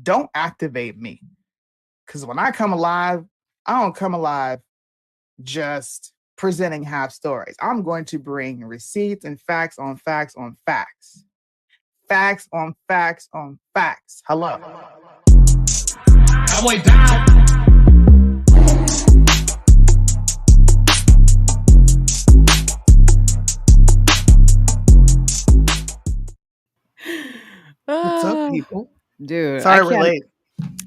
don't activate me. Because when I come alive, I don't come alive just presenting half stories. I'm going to bring receipts and facts on facts on facts. Facts on facts on facts. Hello. Cowboy down. What's up, people? Dude, Sorry we're late.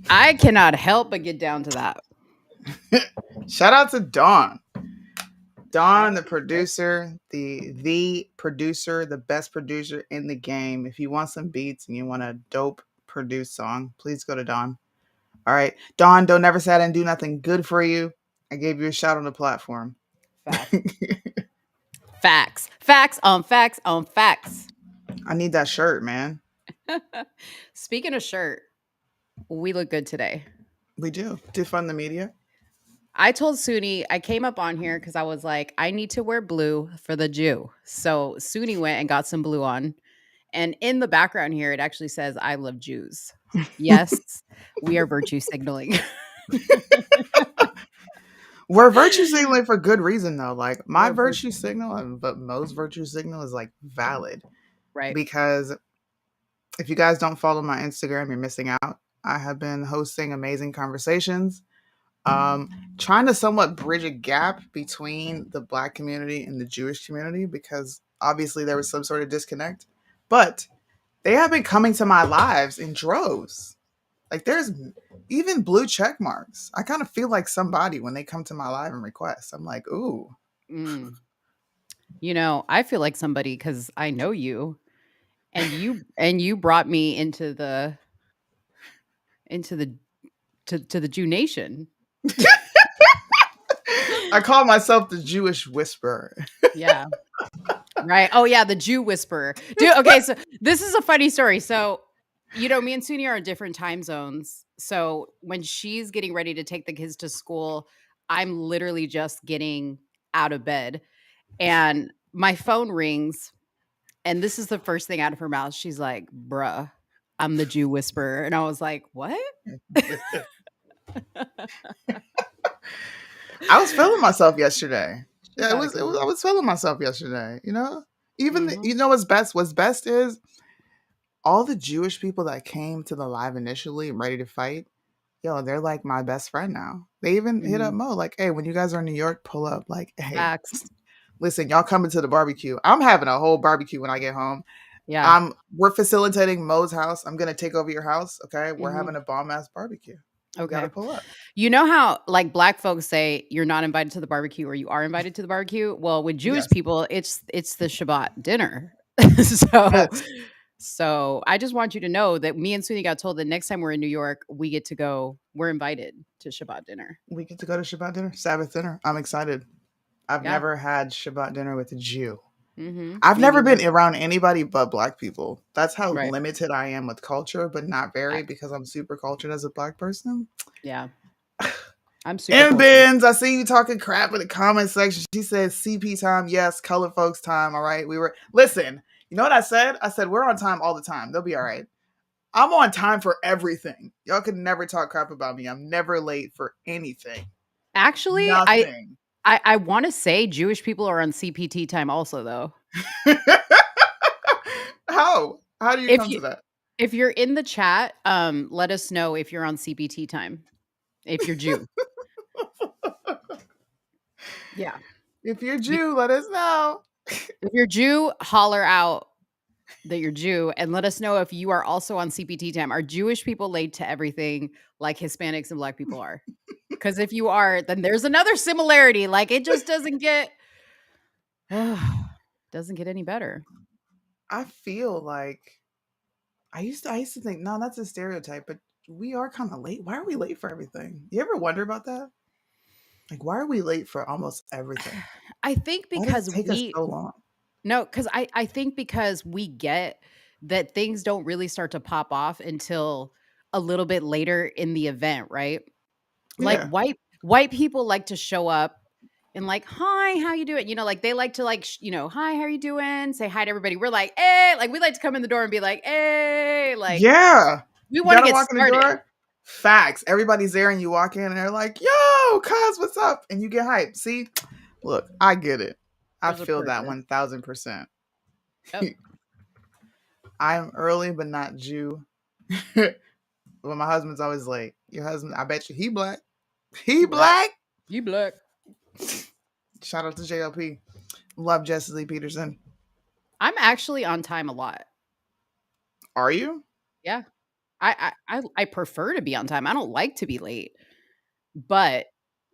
I cannot help but get down to that. Shout out to Dawn. Dawn, the producer, the producer, the best producer in the game. If you want some beats and you want a dope produced song, please go to Dawn. All right. Dawn, don't ever say I didn't do nothing good for you. I gave you a shout on the platform. Facts. Facts on facts on facts. I need that shirt, man. Speaking of shirt, we look good today. We do. To fund the media. I told Soonie, I came up on here because I was like, I need to wear blue for the Jew. So Soonie went and got some blue on. And in the background here, it actually says, I love Jews. Yes, we are virtue signaling. We're virtue signaling for good reason, though. Like, my virtue signal, but Mo's virtue signal is, like, valid. Right. Because if you guys don't follow my Instagram, you're missing out. I have been hosting amazing conversations, trying to somewhat bridge a gap between the Black community and the Jewish community, because obviously there was some sort of disconnect. But they have been coming to my lives in droves. Like, there's even blue check marks. I kind of feel like somebody when they come to my live and request. I'm like, ooh. Mm. You know, I feel like somebody because I know you, and you brought me into the to the Jew nation. I call myself the Jewish whisperer. Yeah. Right. Oh yeah, the Jew whisperer. Dude, okay, so this is a funny story. So, you know, me and Soonie are in different time zones. So when she's getting ready to take the kids to school, I'm literally just getting out of bed. And my phone rings, and this is the first thing out of her mouth. She's like, bruh, I'm the Jew whisperer. And I was like, what? I was feeling myself yesterday. Yeah, I was feeling myself yesterday, you know? Even you know what's best? What's best is all the Jewish people that came to the live initially ready to fight, yo, they're like my best friend now. They even hit up Mo, like, hey, when you guys are in New York, pull up. Like, hey, Facts. listen, y'all coming to the barbecue. I'm having a whole barbecue when I get home. Yeah. We're facilitating Mo's house. I'm gonna take over your house. Okay. We're having a bomb ass barbecue. Okay. You gotta pull up. You know how like Black folks say you're not invited to the barbecue or you are invited to the barbecue? Well, with Jewish people, it's the Shabbat dinner. So I just want you to know that me and Soonie got told that next time we're in New York, we get to go. We're invited to Shabbat dinner. We get to go to Shabbat dinner, Sabbath dinner. I'm excited. I've never had Shabbat dinner with a Jew. I've never been around anybody but Black people. That's how limited I am with culture, but not very because I'm super cultured as a Black person. Yeah. I'm super And Benz, I see you talking crap in the comment section. She says CP time, yes, colored folks time. All right. Listen, you know what I said? I said we're on time all the time. They'll be all right. I'm on time for everything. Y'all can never talk crap about me. I'm never late for anything. Actually, nothing. I want to say Jewish people are on CPT time also, though. How do you come to that? If you're in the chat, let us know if you're on CPT time. If you're Jew. Yeah. If you're Jew, let us know. If you're Jew, holler out that you're Jew and let us know if you are also on CPT time. Are Jewish people late to everything like Hispanics and Black people are? Because if you are, then there's another similarity. Like it just doesn't get any better. I feel like I used to think, no, that's a stereotype, but we are kind of late. Why are we late for everything? You ever wonder about that? Like, why are we late for almost everything? I think because why does it take us so long? No, because I think because we get that things don't really start to pop off until a little bit later in the event, right? Like white people like to show up and like, hi, how you doing? You know, like they like to like, hi, how are you doing? Say hi to everybody. We're like, hey, like we like to come in the door and be like, hey, like, yeah. We You want to gotta get walk in the started. door. Facts. Everybody's there and you walk in and they're like, yo, cuz, what's up? And you get hyped. See? Look, I get it. I There's a feel that purpose. 1000%. Yep. I'm early but not Jew. Well, my husband's always late. Your husband, I bet you he black. He Right. black. You black. Shout out to JLP. Love Jesse Lee Peterson. I'm actually on time a lot. Are you? Yeah. I prefer to be on time. I don't like to be late, but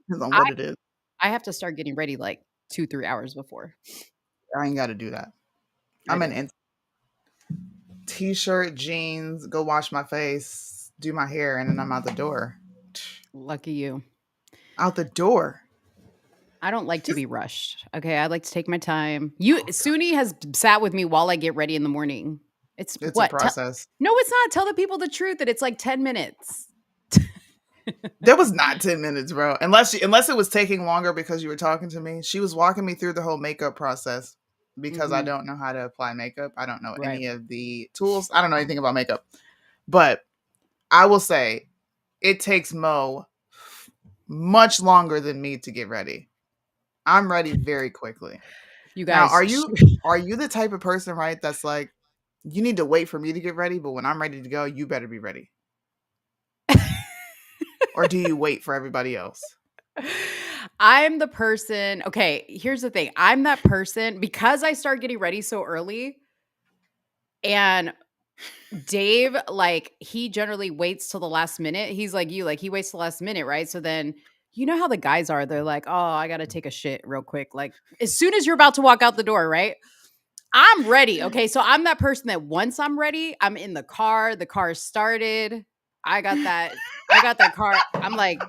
Depends on I what it is. I have to start getting ready like 2-3 hours before. I ain't got to do that. I I'm do. an t-shirt, jeans, go wash my face, do my hair, and then I'm out the door. Lucky you. Out the door. I don't like to be rushed. Okay, I like to take my time. Suni has sat with me while I get ready in the morning. It's It's a what? process. No, it's not. Tell the people the truth that it's like 10 minutes. There was not 10 minutes, bro. Unless it was taking longer because you were talking to me. She was walking me through the whole makeup process because I Mhm. don't know how to apply makeup. I don't know Right. any of the tools. I don't know anything about makeup. But I will say it takes Mo much longer than me to get ready. I'm ready very quickly. You Now, guys. are you the type of person, right, that's like you need to wait for me to get ready, but when I'm ready to go, you better be ready? Or do you wait for everybody else? I'm the person. Okay, here's the thing. I'm that person because I start getting ready so early. And Dave, like, he generally waits till the last minute. He's like you, like, he waits till the last minute, right? So then, you know how the guys are. They're like, oh, I got to take a shit real quick. Like, as soon as you're about to walk out the door, right? I'm ready. Okay. So I'm that person that once I'm ready, I'm in the car is started. I got that. I got that car. I'm like,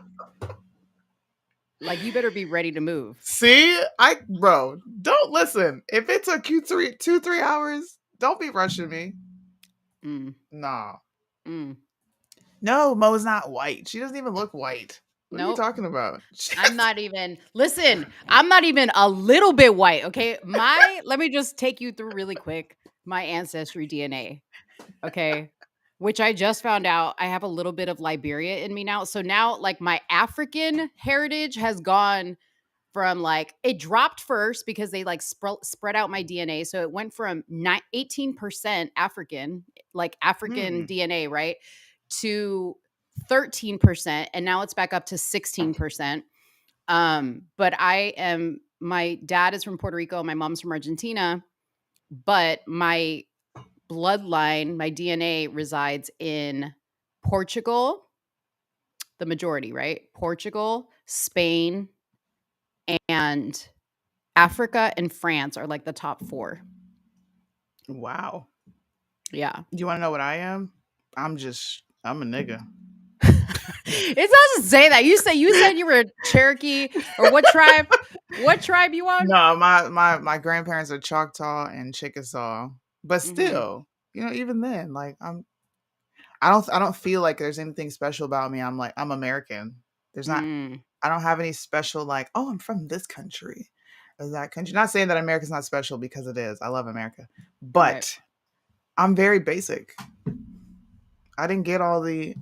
you better be ready to move. See, bro, don't listen. If it took you 3 hours, don't be rushing me. Mm, Nah. mm. No, Mo's not white. She doesn't even look white. What are you Nope. talking about? I'm not even listen, I'm not even a little bit white, okay? Let me just take you through really quick my ancestry DNA, okay? Which I just found out I have a little bit of Liberia in me now. So now like my African heritage has gone from like it dropped first because they like spread out my DNA. So it went from 18% African, like African Hmm. DNA, right? To 13%. And now it's back up to 16%. But my dad is from Puerto Rico, my mom's from Argentina, but my bloodline, my DNA resides in Portugal, the majority, right? Portugal, Spain, and Africa and France are like the top 4. Wow. Yeah. You want to know what I am? I'm a nigga. It doesn't say that. You said you were Cherokee or what tribe? What tribe you on? No, my grandparents are Choctaw and Chickasaw, but Mhm. still, even then, like I don't feel like there's anything special about me. I'm American. There's not. Mm, I don't have any special like. Oh, I'm from this country, or that country. Not saying that America's not special because it is. I love America, right. but I'm very basic. I didn't get all the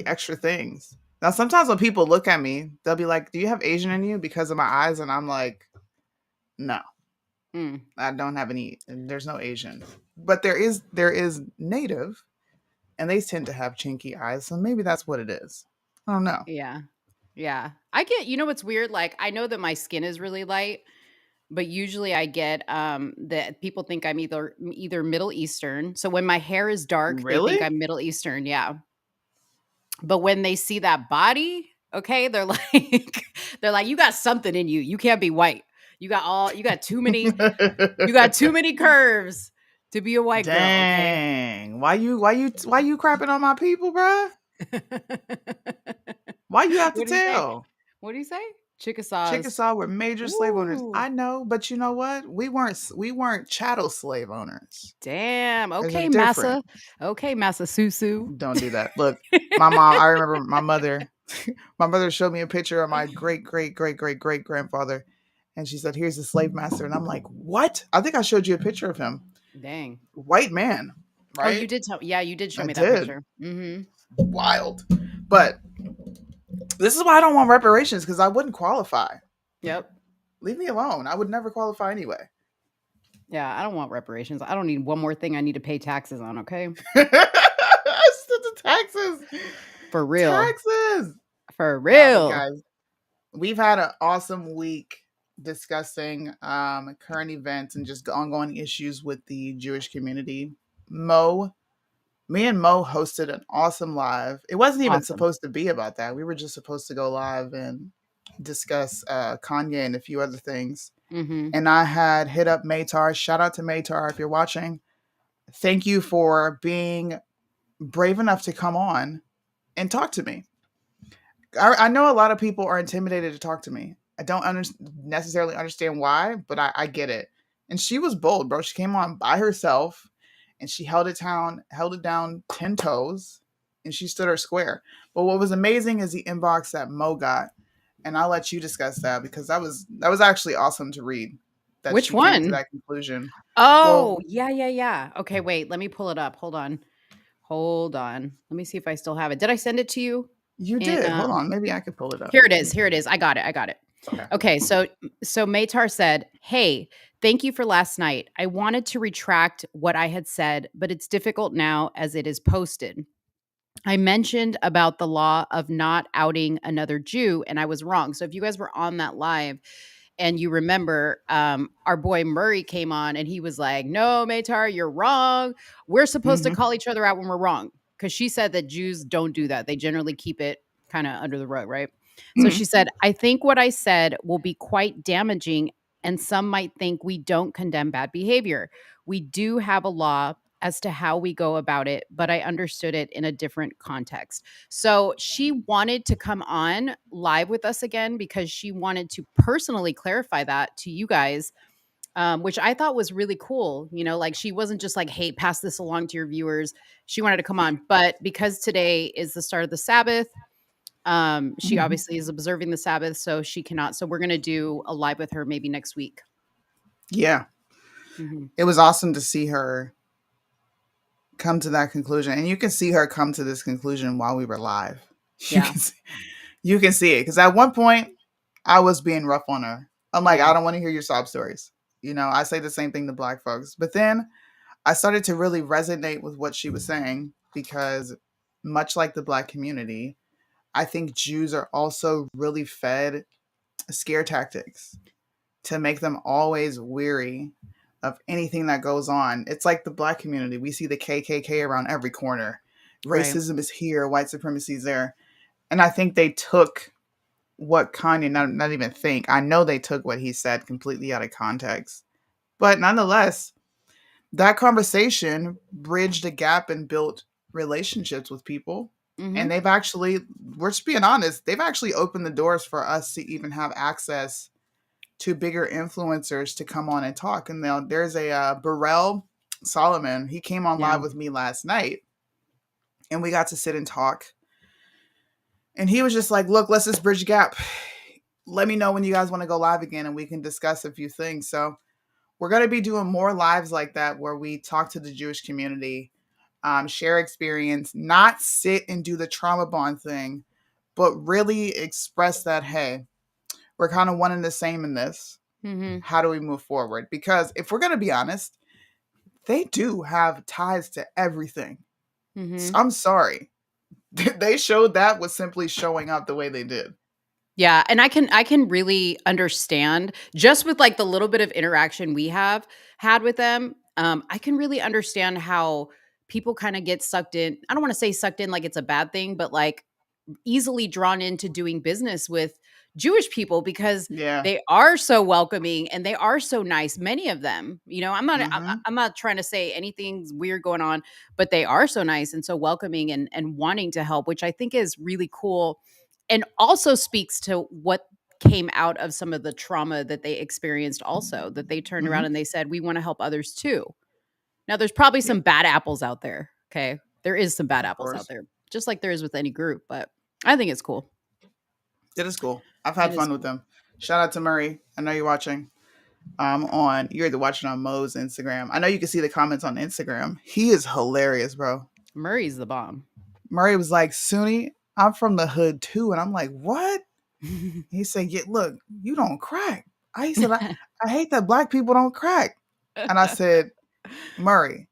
extra things. Now, sometimes when people look at me, they'll be like, "Do you have Asian in you?" Because of my eyes, and I'm like, "No, Mm, I don't have any. There's no Asian, but there is native, and they tend to have chinky eyes, so maybe that's what it is. I don't know. yeah. Yeah. I get, you know what's weird? Like I know that my skin is really light, but usually I get that people think I'm either Middle Eastern. So when my hair is dark, they think Really? I'm Middle Eastern, yeah. But when they see that body, okay, they're like they're like you got something in you. You can't be white. You got too many curves to be a white girl, okay? Dang. Why you crapping on my people, bruh? Why you have to What do you say? tell? What do you say? Chickasaws. Chickasaw were major slave owners. Ooh. I know, but you know what? We weren't chattel slave owners. Damn. There's a Okay, difference. Massa. Okay, Massa Susu. Don't do that. Look, my mom, I remember my mother. My mother showed me a picture of my great great great great great grandfather, and she said, "Here's the slave master." And I'm like, "What?" I think I showed you a picture of him. Dang. White man. Oh, you right? did tell yeah, you did show I me that did. picture. Mhm. Wild. But this is why I don't want reparations because I wouldn't qualify. Yep. Leave me alone. I would never qualify anyway. Yeah, I don't want reparations. I don't need one more thing I need to pay taxes on, okay? Still the taxes. For real. Taxes. For Nah, but real. guys, we've had an awesome week discussing current events and just ongoing issues with the Jewish community. Mo, me and Mo hosted an awesome live. It wasn't even Awesome. supposed to be about that. We were just supposed to go live and discuss Kanye and a few other things. Mhm. And I had hit up Maytar. Shout out to Maytar if you're watching. Thank you for being brave enough to come on and talk to me. I know a lot of people are intimidated to talk to me. I don't necessarily understand why, but I get it. And she was bold, bro. She came on by herself, and she held it down 10 toes, and she stood her square. But what was amazing is the inbox that Mo got, and I'll let you discuss that because that was actually awesome to read. That Which she came to one? that conclusion. Well, Oh, yeah, yeah, yeah. Okay, wait, let me pull it up. Hold on. Hold on. Let me see if I still have it. Did I send it to you? you In did. Hold on, maybe I could pull it up. Here it is. Here it is. I got it. I got it. Okay. Okay, so Maytar said, "Hey, thank you for last night. I wanted to retract what I had said, but it's difficult now as it is posted. I mentioned about the law of not outing another Jew, and I was wrong. So if you guys were on that live and you remember, our boy Murray came on and he was like, "No, Maytar, you're wrong. We're supposed to Mm-hmm. call each other out when we're wrong." Because she said that Jews don't do that. They generally keep it kind of under the rug, right? So Mm-hmm. she said, "I think what I said will be quite damaging, and some might think we don't condemn bad behavior. We do have a law as to how we go about it, but I understood it in a different context." So she wanted to come on live with us again because she wanted to personally clarify that to you guys, which I thought was really cool. You know, like she wasn't just like, "Hey, pass this along to your viewers." She wanted to come on, but because today is the start of the Sabbath, she Mm-hmm. obviously is observing the Sabbath, so she cannot. So we're gonna do a live with her maybe next week. Yeah, Hmm. it was awesome to see her come to that conclusion, and you can see her come to this conclusion while we were live. You Yeah, can see, you can see it because at one point I was being rough on her. I'm like, I yeah, don't want to hear your sob stories. I say the same thing to black folks, but then I started to really resonate with what she was saying because, much like the black community, I think Jews are also really fed scare tactics to make them always weary of anything that goes on. It's like the black community. We see the KKK around every corner. right. Racism is here, white supremacy is there. And I think they took what Kanye, not even think, I know they took what he said completely out of context. But nonetheless, that conversation bridged a gap and built relationships with people. And Hmm. they've actually, we're just being honest, they've actually opened the doors for us to even have access to bigger influencers to come on and talk. And now there's a Burrell Solomon. He came on Yeah. live with me last night, and we got to sit and talk. And he was just like, "Look, let's just bridge the gap. Let me know when you guys want to go live again, and we can discuss a few things." So we're going to be doing more lives like that where we talk to the Jewish community, share experience, not sit and do the trauma bond thing, but really express that, hey, we're kind of one and the same in this. Hmm. How do we move forward? Because if we're going to be honest, they do have ties to everything. Hmm. I'm sorry. They showed that with simply showing up the way they did. Yeah, and I can really understand just with like the little bit of interaction we have had with them. I can really understand how people kind of get sucked in. I don't want to say sucked in like it's a bad thing, but like easily drawn into doing business with Jewish people because Yeah. they are so welcoming and they are so nice. Many of them, Mm-hmm. I'm not trying to say anything's weird going on, but they are so nice and so welcoming and wanting to help, which I think is really cool, and also speaks to what came out of some of the trauma that they experienced. Also, that they turned Mm-hmm. around and they said, "We want to help others too." Now, there's probably Yeah, some bad apples out there. Okay, there is some bad of apples out course. there, just like there is with any group, but I think it's cool. It is cool. I've It had is fun with cool. them. Shout out to Murray. I know you're watching. On you're either watching on Mo's Instagram. I know you can see the comments on Instagram. He is hilarious, bro. Murray's the bomb. Murray was like, Soonie, I'm from the hood too. And I'm like, what? He said, yeah, look, you don't crack. He said, I hate that black people don't crack. And I said, Murray,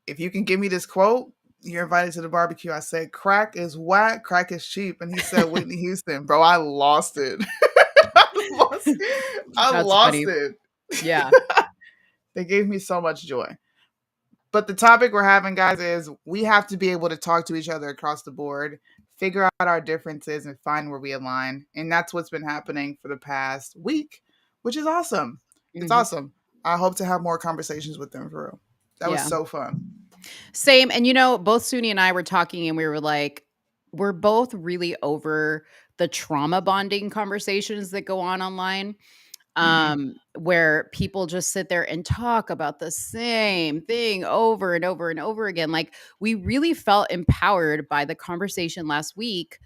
if you can give me this quote, you're invited to the barbecue. I said, crack is whack, crack is cheap. And he said, Whitney Houston. Bro, I lost it. I That's lost funny. it. Yeah. They gave me so much joy. But the topic we're having, guys, is we have to be able to talk to each other across the board, figure out our differences, and find where we align. And that's what's been happening for the past week, which is awesome. It's Mhm. awesome. I hope to have more conversations with them for real. That was Yeah. so fun. Same. And you know, both Suni and I were talking and we were like, we're both really over the trauma bonding conversations that go on online. Mm-hmm. Where people just sit there and talk about the same thing over and over and over again. Like, we really felt empowered by the conversation last week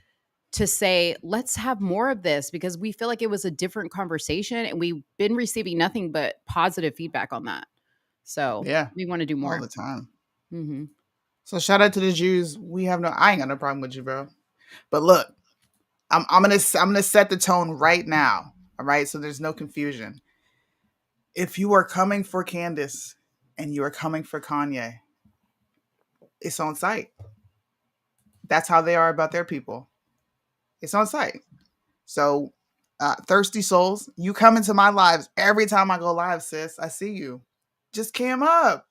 to say, let's have more of this because we feel like it was a different conversation and we've been receiving nothing but positive feedback on that. So Yeah, we want to do all more. the time. Hmm. So shout out to the Jews. I ain't got no problem with you, bro. But look, I'm gonna set the tone right now. All right, so there's no confusion. If you are coming for Candace and you are coming for Kanye, it's on site. That's how they are about their people. It's on site. So, thirsty souls, you come into my lives every time I go live, sis. I see you. Just cam up.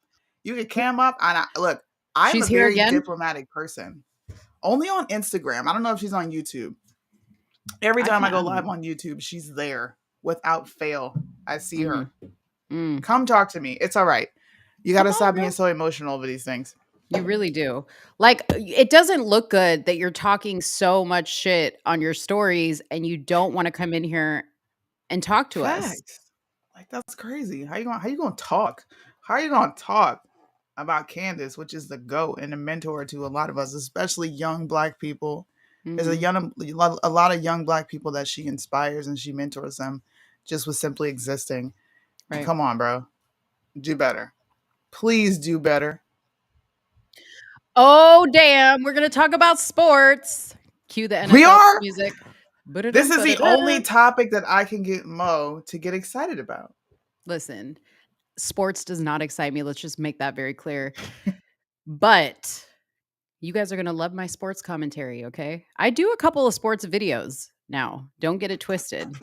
You can cam up. And look, I'm a She's here very again. diplomatic person. Only on Instagram. I don't know if she's on YouTube. Every I time I can't. go I don't live know. on YouTube, she's there without fail. I see her. Mm-hmm. Mm. Come talk to me. It's all right. You got Come to on, stop girl. being so emotional over these things. You really do. Like, it doesn't look good that you're talking so much shit on your stories and you don't want to come in here and talk to us. Facts. Like that's crazy. How you gonna talk? How are you gonna talk about Candace, which is the GOAT and a mentor to a lot of us, especially young black people? There's Hmm. a lot of young black people that she inspires and she mentors them just with simply existing. Right. Come on, bro. Do better. Please do better. Oh, damn. We're going to talk about sports. Cue the We NFL are. music. This Ba-da-dum, is the ba-da-da. only topic that I can get Mo to get excited about. Listen, sports does not excite me. Let's just make that very clear. But you guys are going to love my sports commentary, okay? I do a couple of sports videos now. Don't get it twisted.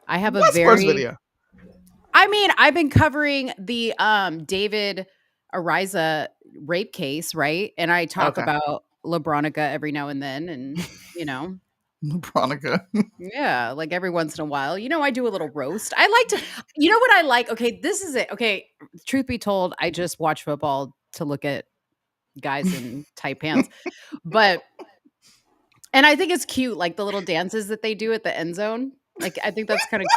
I have a What sports very video? I mean, I've been covering the David Ariza rape case, right? And I talk Okay. about LeBronica every now and then and Veronica. yeah, like every once in a while. I do a little roast. I like to You know what I like? Okay, this is it. Okay, truth be told, I just watch football to look at guys in tight pants. But and I think it's cute like the little dances that they do at the end zone. Like I think that's kind of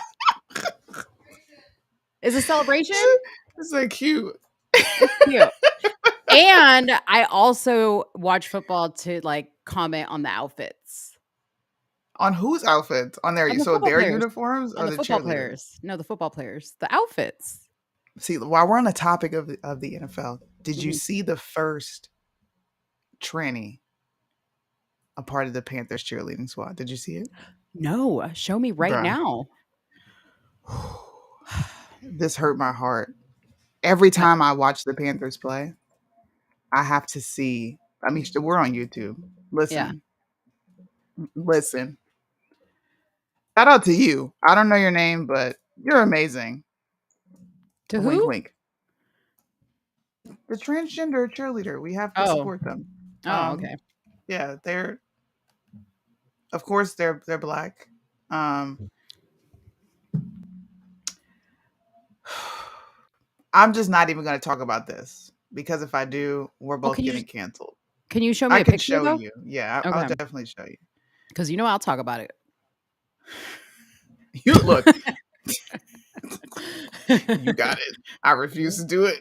is a celebration. It's so cute. It's cute. And I also watch football to, like, comment on the outfits. On whose outfits? On On their the so football their players. uniforms On or the the football cheerleaders? players. No, the football players. The outfits. See, while we're on the topic of the NFL, did you Mhm. see the first tranny a part of the Panthers cheerleading squad? Did you see it? No, show me right Bruh. now. This hurt my heart. Every I time I watch the Panthers play, I have to see. I mean, we're on YouTube. yeah. Listen. Shout out to you. I don't know your name, but you're amazing. To Wink, who? wink. The transgender cheerleader. We have to Oh. support them. Oh, okay. Yeah, they're of course they're black. Um, I'm just not even going to talk about this because if I do, we're Well, both getting canceled. can you show me I a can picture show though? you. Yeah, I'll Okay. definitely show you. Because I'll talk about it. You look, you got it. I refuse to do it.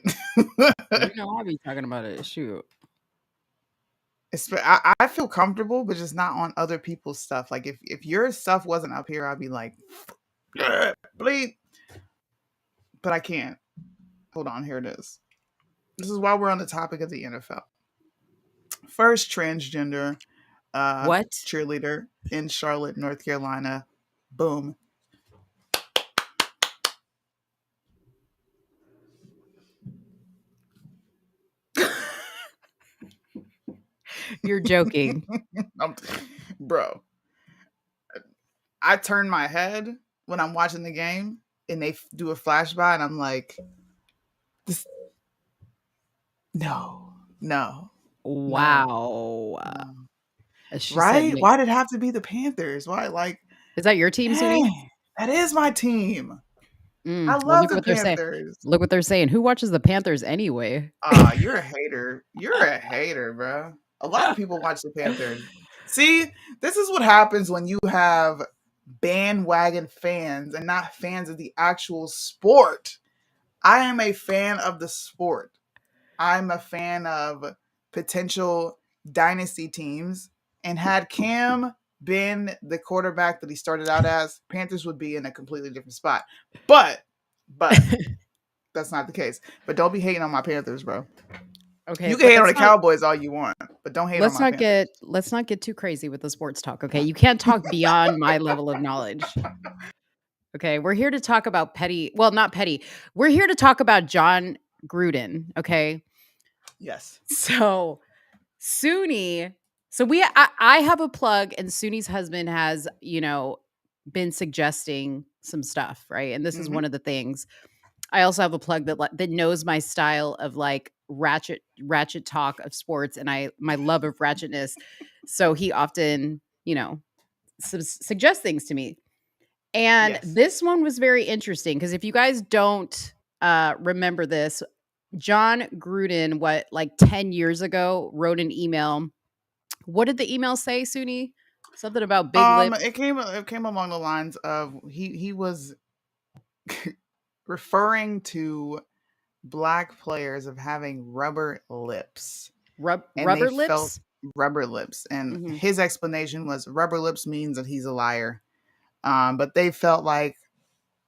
I'll be talking about it. Shoot. I feel comfortable, but just not on other people's stuff. Like if your stuff wasn't up here, I'd be like, bleep. but I can't. Hold on, here it is. This is why we're on the topic of the NFL. First transgender What? cheerleader in Charlotte, North Carolina. Boom. You're joking. I'm- Bro, I turn my head when I'm watching the game and they do a flashby, and I'm like, this, no, no, no, Wow. no. She said, Right? Why did it have to be the Panthers? Why, like, is that your team, Suni? dang, that is my team. I Well, love look the what they're saying. Panthers. Look what they're saying. Who watches the Panthers anyway? You're a hater. You're a hater, bro. A lot of people watch the Panthers. See, this is what happens when you have bandwagon fans and not fans of the actual sport. I am a fan of the sport. I'm a fan of potential dynasty teams. And had Cam been the quarterback that he started out as, Panthers would be in a completely different spot. But that's not the case. But don't be hating on my Panthers, bro. Okay, You can hate on let's the not Cowboys all you want, but don't hate on my Panthers. let's not get too crazy with the sports talk, okay? You can't talk beyond my level of knowledge. Okay, we're here to talk about petty, well, not petty. We're here to talk about John Gruden, okay? Yes. So, Suni, I have a plug and Suni's husband has, been suggesting some stuff, right? And this is Mm-hmm. one of the things. I also have a plug that knows my style of like ratchet talk of sports and my love of ratchetness. So he often, suggests things to me. And Yes. this one was very interesting because if you guys don't remember this, John Gruden, what, like 10 years ago, wrote an email. What did the email say, Suni? Something about big lips. It came along the lines of he was referring to black players of having rubber lips, and they Rubber felt lips? rubber lips, and Hmm. his explanation was rubber lips means that he's a liar. But they felt like,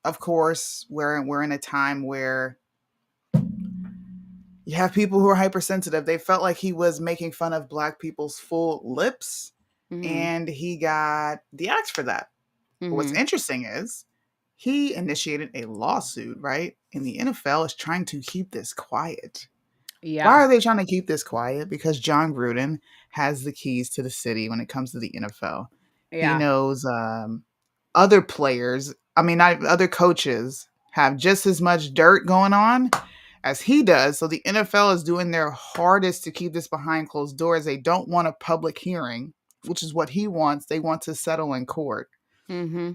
of course, we're in a time where you have people who are hypersensitive. They felt like he was making fun of black people's full lips, Hmm. and he got the axe for that. But what's Hmm. interesting is he initiated a lawsuit, right? And the NFL is trying to keep this quiet. Why Yeah. are they trying to keep this quiet? Because John Gruden has the keys to the city when it comes to the NFL. He Yeah. knows other players, not other coaches, have just as much dirt going on as he does. So the NFL is doing their hardest to keep this behind closed doors. They don't want a public hearing, which is what he wants. They want to settle in court. Hmm.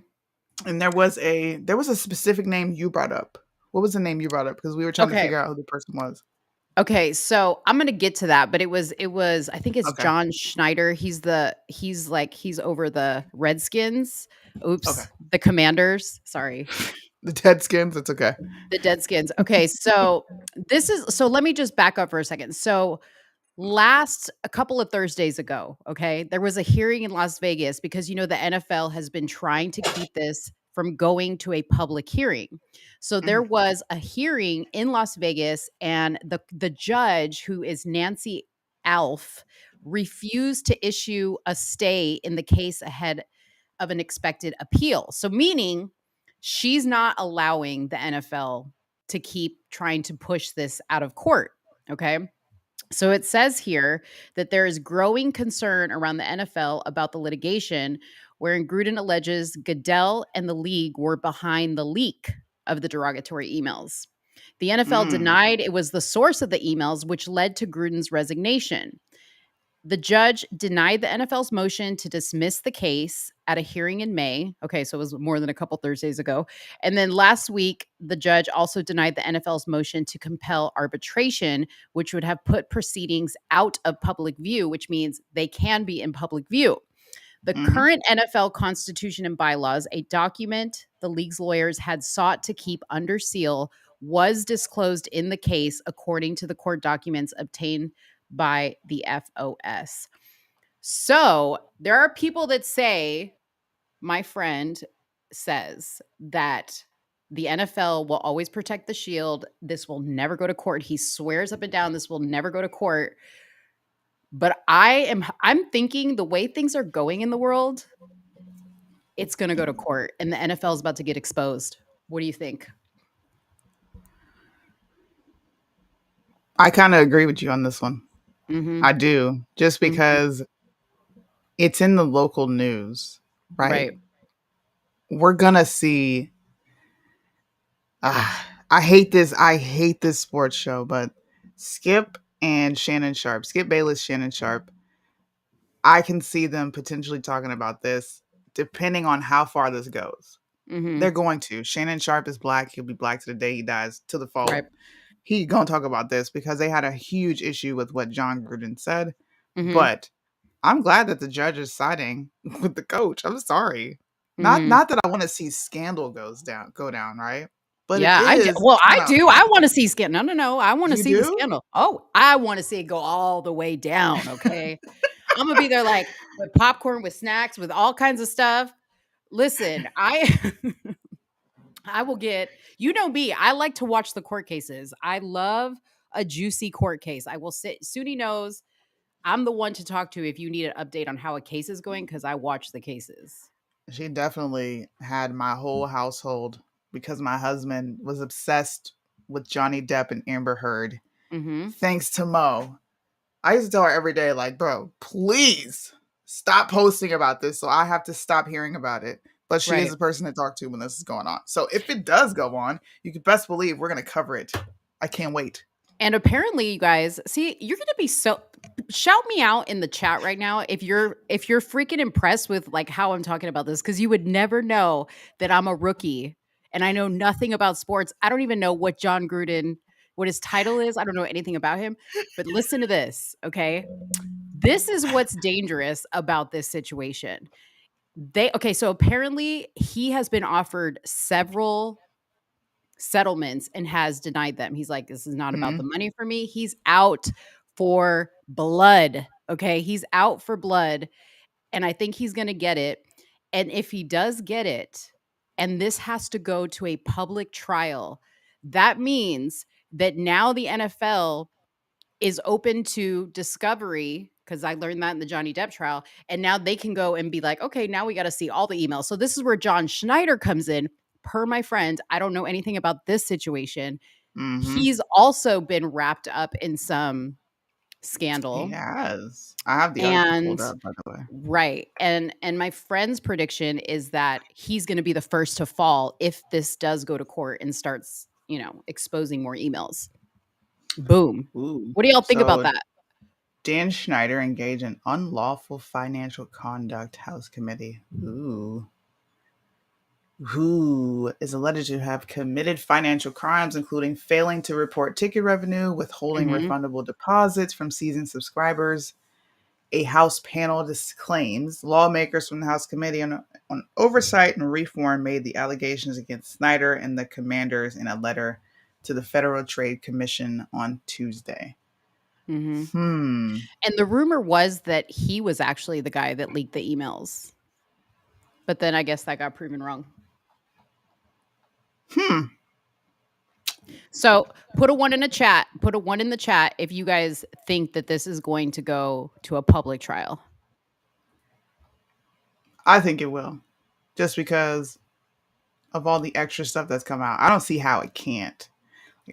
And there was a specific name you brought up. What was the name you brought up? Because we were trying to Okay. figure out who the person was. Okay, so I'm gonna get to that, but it was I think it's Okay. John Schneider. He's over the Redskins. Okay. Oops, the Commanders. Sorry. The Deadskins. It's okay. The Deadskins. Okay, so let me just back up for a second. So last a couple of Thursdays ago, okay, there was a hearing in Las Vegas because the NFL has been trying to keep this from going to a public hearing. So there Mhm. was a hearing in Las Vegas and the judge, who is Nancy Alf, refused to issue a stay in the case ahead of an expected appeal. So meaning she's not allowing the NFL to keep trying to push this out of court, okay? So it says here that there is growing concern around the NFL about the litigation, wherein Gruden alleges Goodell and the league were behind the leak of the derogatory emails. The NFL Mm. denied it was the source of the emails, which led to Gruden's resignation. The judge denied the NFL's motion to dismiss the case at a hearing in May. Okay, so it was more than a couple Thursdays ago. And then last week, the judge also denied the NFL's motion to compel arbitration, which would have put proceedings out of public view, which means they can be in public view. The Mhm. current NFL constitution and bylaws, a document the league's lawyers had sought to keep under seal, was disclosed in the case, according to the court documents obtained by the FOS. So there are people that say, my friend says that The NFL will always protect the shield. This will never go to court. He swears up and down this will never go to court. But I'm thinking the way things are going in the world, it's going to go to court and the NFL is about to get exposed. What do you think? I kind of agree with you on this one. I Mhm. do, just Mhm. because it's in the local news, right? Right. We're gonna see. I hate this. I hate this sports show, but Skip and Shannon Sharp, Skip Bayless, Shannon Sharp. I can see them potentially talking about this, depending on how far this goes. They're Mhm. going to. Shannon Sharp is black. He'll be black to the day he dies, to the fall. Right. He gonna talk about this because they had a huge issue with what John Gruden said. Mhm. But I'm glad that the judge is siding with the coach. I'm sorry. Not Mhm. not that I want to see scandal go down, right? But it Yeah, is well, I kind of. do. I wanna see scandal. No, no, no. I wanna You see the do? scandal. Oh, I wanna see it go all the way down, okay? Imma be there, like, with popcorn, with snacks, with all kinds of stuff. Listen, I I will get you know me, I like to watch the court cases. I love a juicy court case. I will sit Suni knows I'm the one to talk to if you need an update on how a case is going because I watch the cases. She definitely had my whole household because my husband was obsessed with Johnny Depp and Amber Heard. Mhm. Thanks to Mo. I used to tell her every day, like, bro, please stop posting about this so I have to stop hearing about it. But she is Right. the person to talk to when this is going on. So if it does go on, you can best believe we're going to cover it. I can't wait. And apparently, you guys, see, you're gonna be so shout me out in the chat right now if you're freaking impressed with like how I'm talking about this, because you would never know that I'm a rookie and I know nothing about sports. I don't even know what John Gruden, what his title is. I don't know anything about him. But listen to this, okay? This is what's dangerous about this situation. They okay, so apparently he has been offered several settlements and has denied them. He's like, "This is not about the Mm, money for me." He's out for blood, okay? He's out for blood, and I think he's gonna get it, and if he does get it, and this has to go to a public trial, that means that now the NFL is open to discovery because I learned that in the Johnny Depp trial. And now they can go and be like, okay, now we got to see all the emails. So this is where John Schneider comes in. Per my friend, I don't know anything about this situation. mm-hmm. He's also been wrapped up in some He scandal. has. I have the article pulled And up, by the way. right. And my friend's prediction is that he's going to be the first to fall if this does go to court and starts, exposing more emails. Boom. Ooh. What do y'all think about So that? Dan Schneider engaged in unlawful financial conduct House Committee. Ooh. Who is alleged to have committed financial crimes, including failing to report ticket revenue, withholding Mhm. refundable deposits from seasoned subscribers. A House panel disclaims lawmakers from the House Committee on Oversight and Reform made the allegations against Snyder and the commanders in a letter to the Federal Trade Commission on Tuesday. Mhm. Hmm. And the rumor was that he was actually the guy that leaked the emails, but then I guess that got proven wrong. Hmm. So, put a 1 in the chat. Put a 1 in the chat if you guys think that this is going to go to a public trial. I think it will. Just because of all the extra stuff that's come out. I don't see how it can't.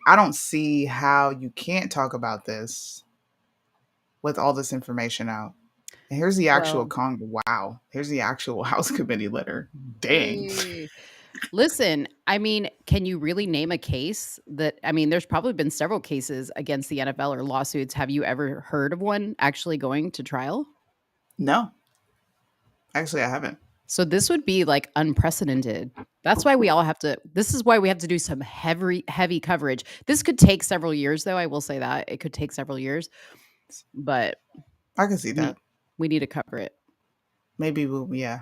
I don't see how you can't talk about this with all this information out. And here's the actual Well, wow. Here's the actual House Committee letter. Dang. hey, listen, I mean, can you really name a case that I mean, there's probably been several cases against the NFL or lawsuits. Have you ever heard of one actually going to trial? No, actually, I haven't. So this would be like unprecedented. That's why we all have to this is why we have to do some heavy coverage. This could take several years though, I will say that. It could take several years, but I can see we that. we need to cover it. Maybe we'll, yeah.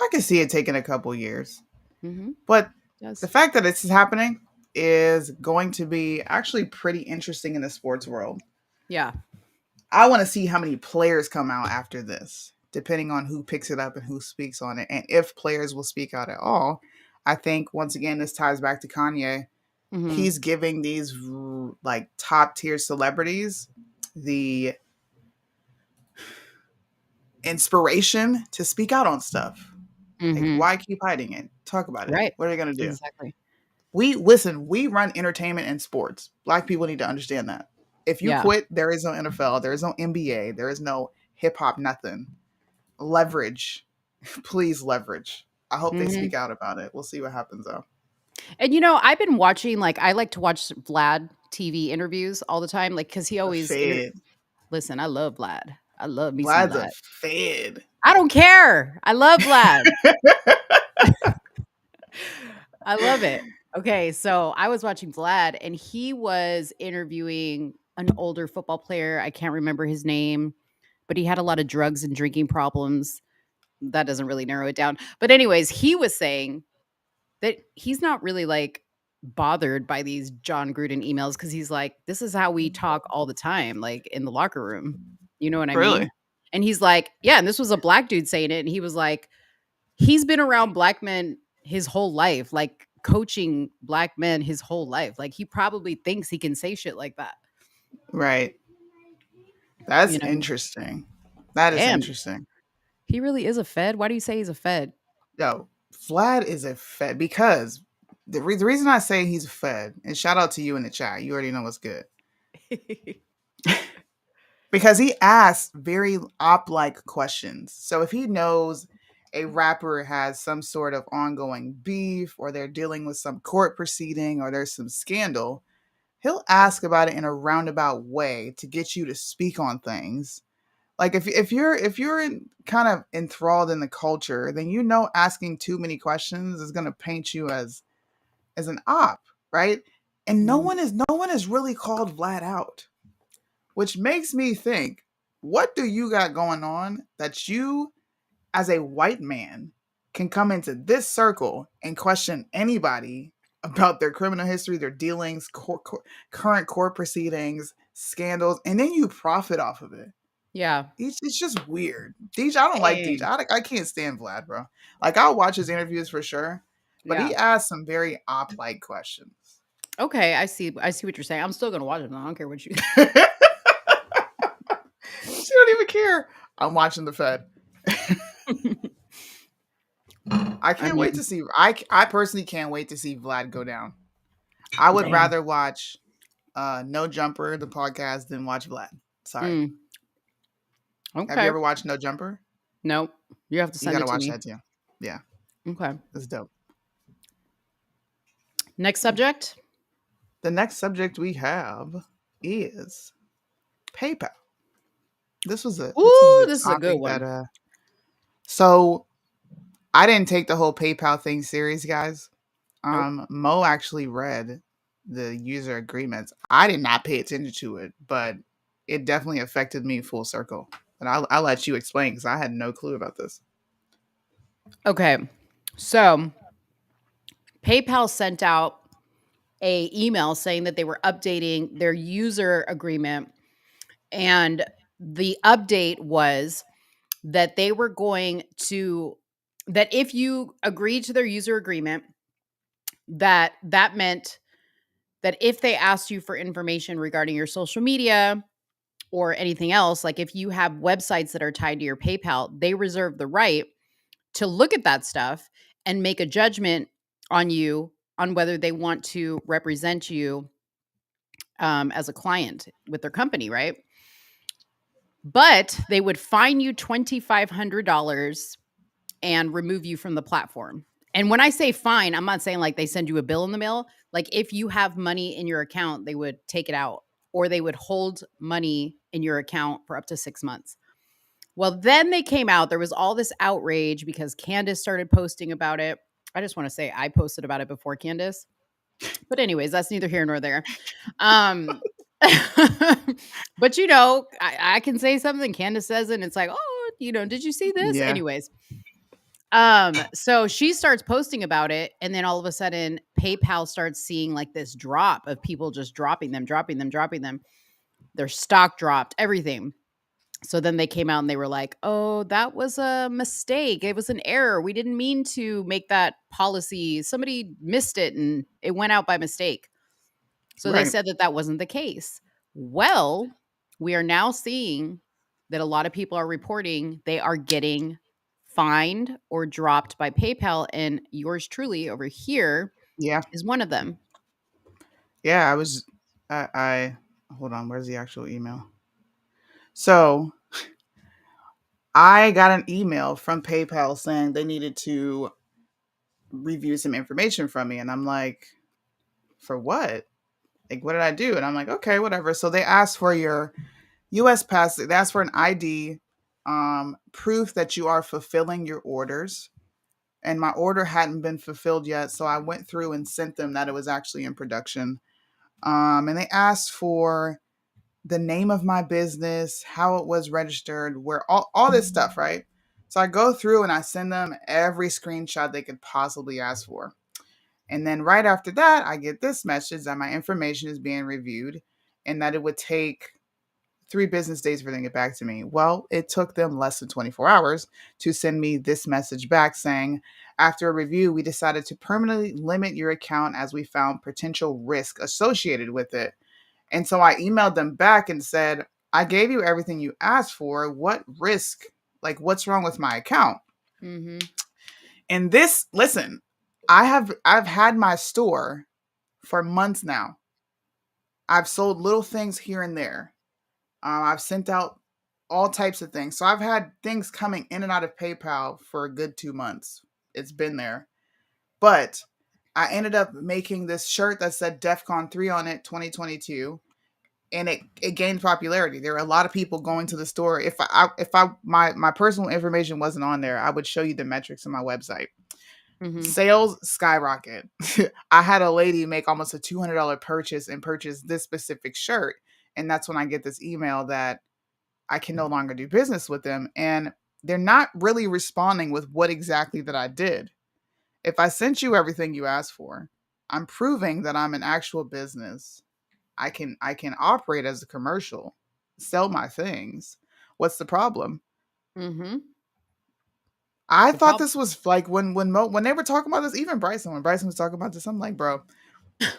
I can see it taking a couple years. Mhm. But the Yes. fact that this is happening is going to be actually pretty interesting in the sports world. Yeah. I want to see how many players come out after this, depending on who picks it up and who speaks on it, and if players will speak out at all. I think once again this ties back to Kanye. Mhm. He's giving these like top tier celebrities the inspiration to speak out on stuff. Like, Mhm. why keep hiding it? Talk about it. Right. What are they gonna do? Exactly. We listen. We run entertainment and sports. Black people need to understand that. If you Yeah. quit, there is no NFL, there is no NBA, there is no hip hop, nothing. Leverage, please leverage. I hope they Mhm. speak out about it. We'll see what happens though. And, I've been watching, like I like to watch Vlad TV interviews all the time, like, because he A always fed. listen, I love Vlad. I love me some Vlad's a Vlad. fed. I don't care. I love Vlad. I love it. Okay, so I was watching Vlad, and he was interviewing an older football player. I can't remember his name, but he had a lot of drugs and drinking problems. That doesn't really narrow it down. But anyways, he was saying that he's not really, like, bothered by these John Gruden emails because he's like, "This is how we talk all the time, like, in the locker room." You know what I mean? Really? And he's like, "Yeah," and this was a black dude saying it, and he was like, he's been around black men his whole life, like, coaching black men his whole life. Like, he probably thinks he can say shit like that, Right. That's you know? interesting. That is Damn, interesting. he really is a Fed? Why do you say he's a Fed? Yo, Vlad is a fed because the reason I say he's a fed, and shout out to you in the chat. You already know what's good. Because he asks very op like questions. So if he knows a rapper has some sort of ongoing beef or they're dealing with some court proceeding or there's some scandal, he'll ask about it in a roundabout way to get you to speak on things. Like if you're kind of enthralled in the culture, then asking too many questions is going to paint you as an op, right? And no Mhm. one is no one has really called Vlad out, which makes me think, what do you got going on that you, as a white man, can come into this circle and question anybody about their criminal history, their dealings, current court proceedings, scandals, and then you profit off of it? Yeah. It's just weird. Deej, I don't like Deej. Same. I can't stand Vlad, bro. Like, I'll watch his interviews for sure, but Yeah. he asks some very op-like questions. Okay, I see what you're saying. I'm still gonna watch him, though. I don't care what you She don't even care. I'm watching the Fed. I I can't wait mean, to see. I personally can't wait to see Vlad go down. I would damn. rather watch No Jumper, the podcast, than watch Vlad. Sorry. Mm, Have you okay. ever watched No Jumper? Nope. You have to You send gotta it to watch me. that too. Yeah, Okay. it's dope. Next subject? The next subject we have is PayPal. This was Ooh, a this is a good topic that one. so I didn't take the whole PayPal thing serious, guys. Nope. Mo actually read the user agreements. I did not pay attention to it, but it definitely affected me full circle. And I'll let you explain because I had no clue about this. Okay. So, PayPal sent out a email saying that they were updating their user agreement, and the update was that they were going to that if you agreed to their user agreement, that meant that if they asked you for information regarding your social media or anything else, like if you have websites that are tied to your PayPal, they reserve the right to look at that stuff and make a judgment on you on whether they want to represent you as a client with their company, right? But they would fine you $2,500 and remove you from the platform. And when I say fine, I'm not saying like they send you a bill in the mail. Like if you have money in your account, they would take it out or they would hold money in your account for up to 6 months. Well, then they came out. There was all this outrage because Candace started posting about it. I just want to say I posted about it before Candace. But anyways, that's neither here nor there. Um but I can say something, Candace says it, and it's like, oh, did you see this? Yeah. Anyways, so she starts posting about it, and then all of a sudden, PayPal starts seeing like this drop of people just dropping them, dropping them, dropping them. Their stock dropped, everything. So then they came out and they were like, "Oh, that was a mistake. It was an error. We didn't mean to make that policy. Somebody missed it and it went out by mistake." So they Right. said that that wasn't the case. Well, we are now seeing that a lot of people are reporting they are getting fined or dropped by PayPal, and yours truly over here Yeah. is one of them. Yeah. I hold on. Where's the actual email? So I got an email from PayPal saying they needed to review some information from me. And I'm like, for what? Like, what did I do? And I'm like, okay, whatever. So they asked for your US pass, they asked for an ID, proof that you are fulfilling your orders. And my order hadn't been fulfilled yet. So I went through and sent them that it was actually in production. And they asked for the name of my business, how it was registered, where all this stuff, right? So I go through and I send them every screenshot they could possibly ask for. And then right after that, I get this message that my information is being reviewed and that it would take 3 business days for them to get back to me. Well, it took them less than 24 hours to send me this message back saying, after a review, we decided to permanently limit your account as we found potential risk associated with it. And so I emailed them back and said, I gave you everything you asked for. What risk? Like, what's wrong with my account? Mhm. And this, listen, I've had my store for months now. I've sold little things here and there. I've sent out all types of things. So I've had things coming in and out of PayPal for a good 2 months. It's been there. But I ended up making this shirt that said DEFCON 3 on it, 2022. And it gained popularity. There were a lot of people going to the store. If I my personal information wasn't on there, I would show you the metrics on my website. Mhm. Sales skyrocket. I had a lady make almost a $200 purchase and purchase this specific shirt, and that's when I get this email that I can no longer do business with them, and they're not really responding with what exactly that I did. If I sent you everything you asked for, I'm proving that I'm an actual business. I can operate as a commercial, sell my things. What's the problem? Mhm. I The thought problem. this was like when they were talking about this, even Bryson, when Bryson was talking about this, I'm like, bro,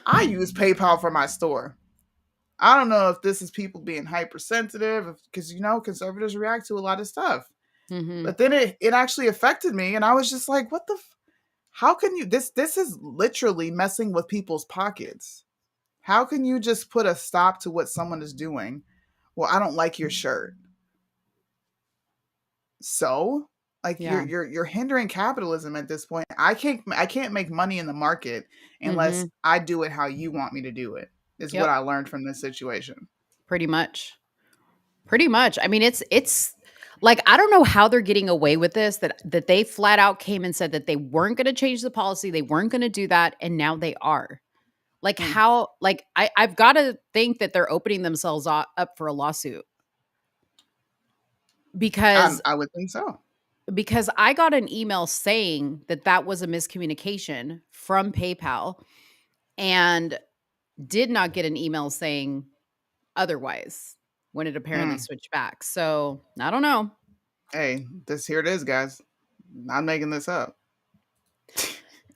I use PayPal for my store. I don't know if this is people being hypersensitive because conservatives react to a lot of stuff. Mhm. But then it actually affected me, and I was just like, what the how can you this is literally messing with people's pockets. How can you just put a stop to what someone is doing? Well, I don't like your shirt. So, like Yeah. you're hindering capitalism at this point. I can't make money in the market unless Mhm. I do it how you want me to do it. Is what Yep. I learned from this situation. Pretty much. Pretty much. I mean, it's like I don't know how they're getting away with this that they flat out came and said that they weren't going to change the policy, they weren't going to do that, and now they are. Like Hmm. how like I've got to think that they're opening themselves up for a lawsuit because I would think so. I got an email saying that that was a miscommunication from PayPal and did not get an email saying otherwise when it apparently Mm. switched back. So, I don't know. Hey, this here it is, guys. Not making this up.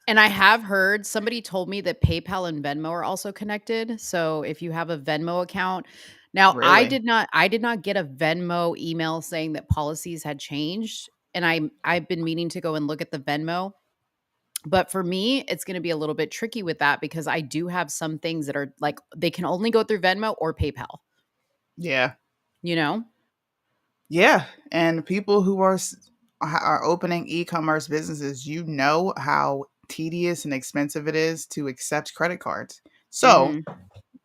And I have heard somebody told me that PayPal and Venmo are also connected. So if you have a Venmo account, now Really? I did not get a Venmo email saying that policies had changed, and I've been meaning to go and look at the Venmo. But for me, it's going to be a little bit tricky with that because I do have some things that are like they can only go through Venmo or PayPal, Yeah. you know? Yeah. And people who are opening e-commerce businesses, how tedious and expensive it is to accept credit cards. So Mhm.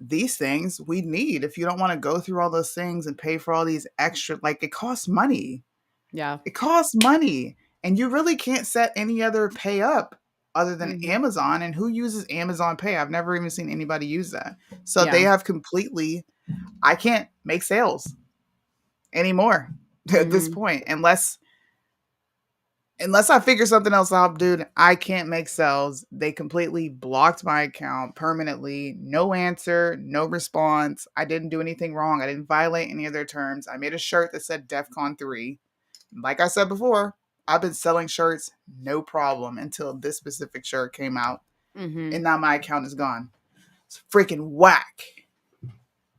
these things we need if you don't want to go through all those things and pay for all these extra, like it costs money. Yeah. It costs money. And you really can't set any other pay up other than Mhm. Amazon. And who uses Amazon Pay? I've never even seen anybody use that. So they Yeah. have completely, I can't make sales anymore at this Mhm. point unless Unless I figure something else out, dude, I can't make sales. They completely blocked my account permanently. No answer, no response. I didn't do anything wrong. I didn't violate any of their terms. I made a shirt that said DEFCON 3. Like I said before, I've been selling shirts no problem until this specific shirt came out. Mhm. And now my account is gone. It's freaking whack.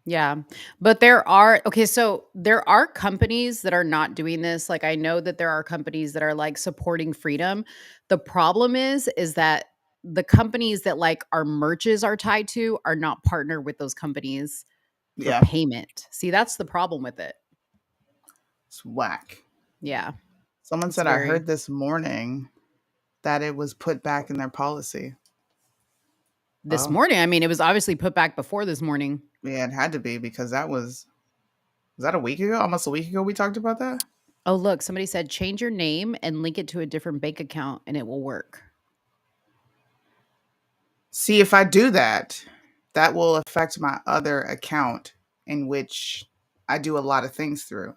Yeah. But there are okay, so there are companies that are not doing this. Like I know that there are companies that are like supporting freedom. The problem is that the companies that like our merches are tied to are not partnered with those companies for Yeah, payment. See, that's the problem with it. it's whack. Yeah. Someone It's said I very heard this morning that it was put back in their policy. this Oh, morning. I mean, it was obviously put back before this morning. yeah, it had to be because that was that a week ago? Almost a week ago we talked about that? Oh, look, somebody said change your name and link it to a different bank account and it will work. See, if I do that, that will affect my other account in which I do a lot of things through.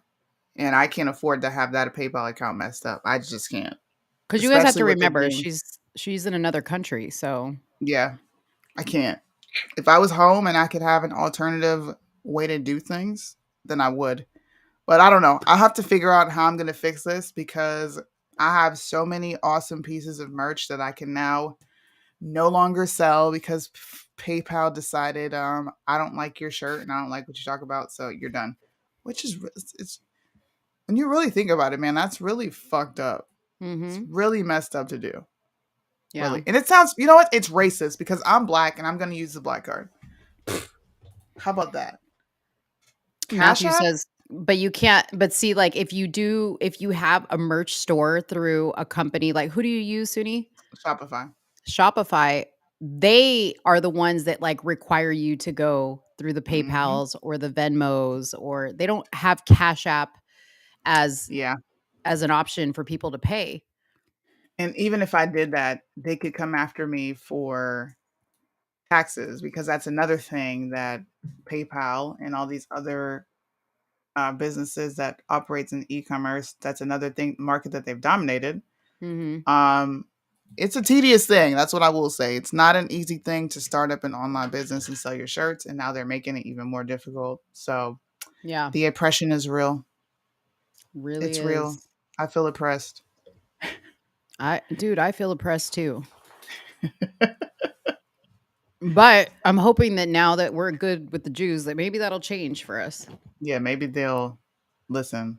And I can't afford to have that PayPal account messed up. I just can't. Cuz you guys have Especially to with it remember being, she's in another country, so yeah, I can't. If I was home and I could have an alternative way to do things, then I would. But I don't know. I'll have to figure out how I'm going to fix this because I have so many awesome pieces of merch that I can now no longer sell because PayPal decided I don't like your shirt and I don't like what you talk about, so you're done. Which is it's when you really think about it, man, that's really fucked up. It's mhm. really messed up to do. Yeah. Really. And it sounds, you know what? It's racist because I'm black and I'm going to use the black card. How about that? Cash Matthew app? says, but you can't but see, like, if you have a merch store through a company, like, who do you use, Suni? Shopify. Shopify, they are the ones that, like, require you to go through the Mhm. PayPals or the Venmos, or they don't have Cash App as Yeah. as an option for people to pay. And even if I did that, they could come after me for taxes because that's another thing that PayPal and all these other businesses that operates in e-commerce. That's another thing market that they've dominated. Mhm. Um, it's a tedious thing. That's what I will say. It's not an easy thing to start up an online business and sell your shirts, and now they're making it even more difficult. So Yeah, the oppression is real. really It's real. is. I feel oppressed. I feel oppressed too. But I'm hoping that now that we're good with the Jews, that maybe that'll change for us. Yeah, maybe they'll listen.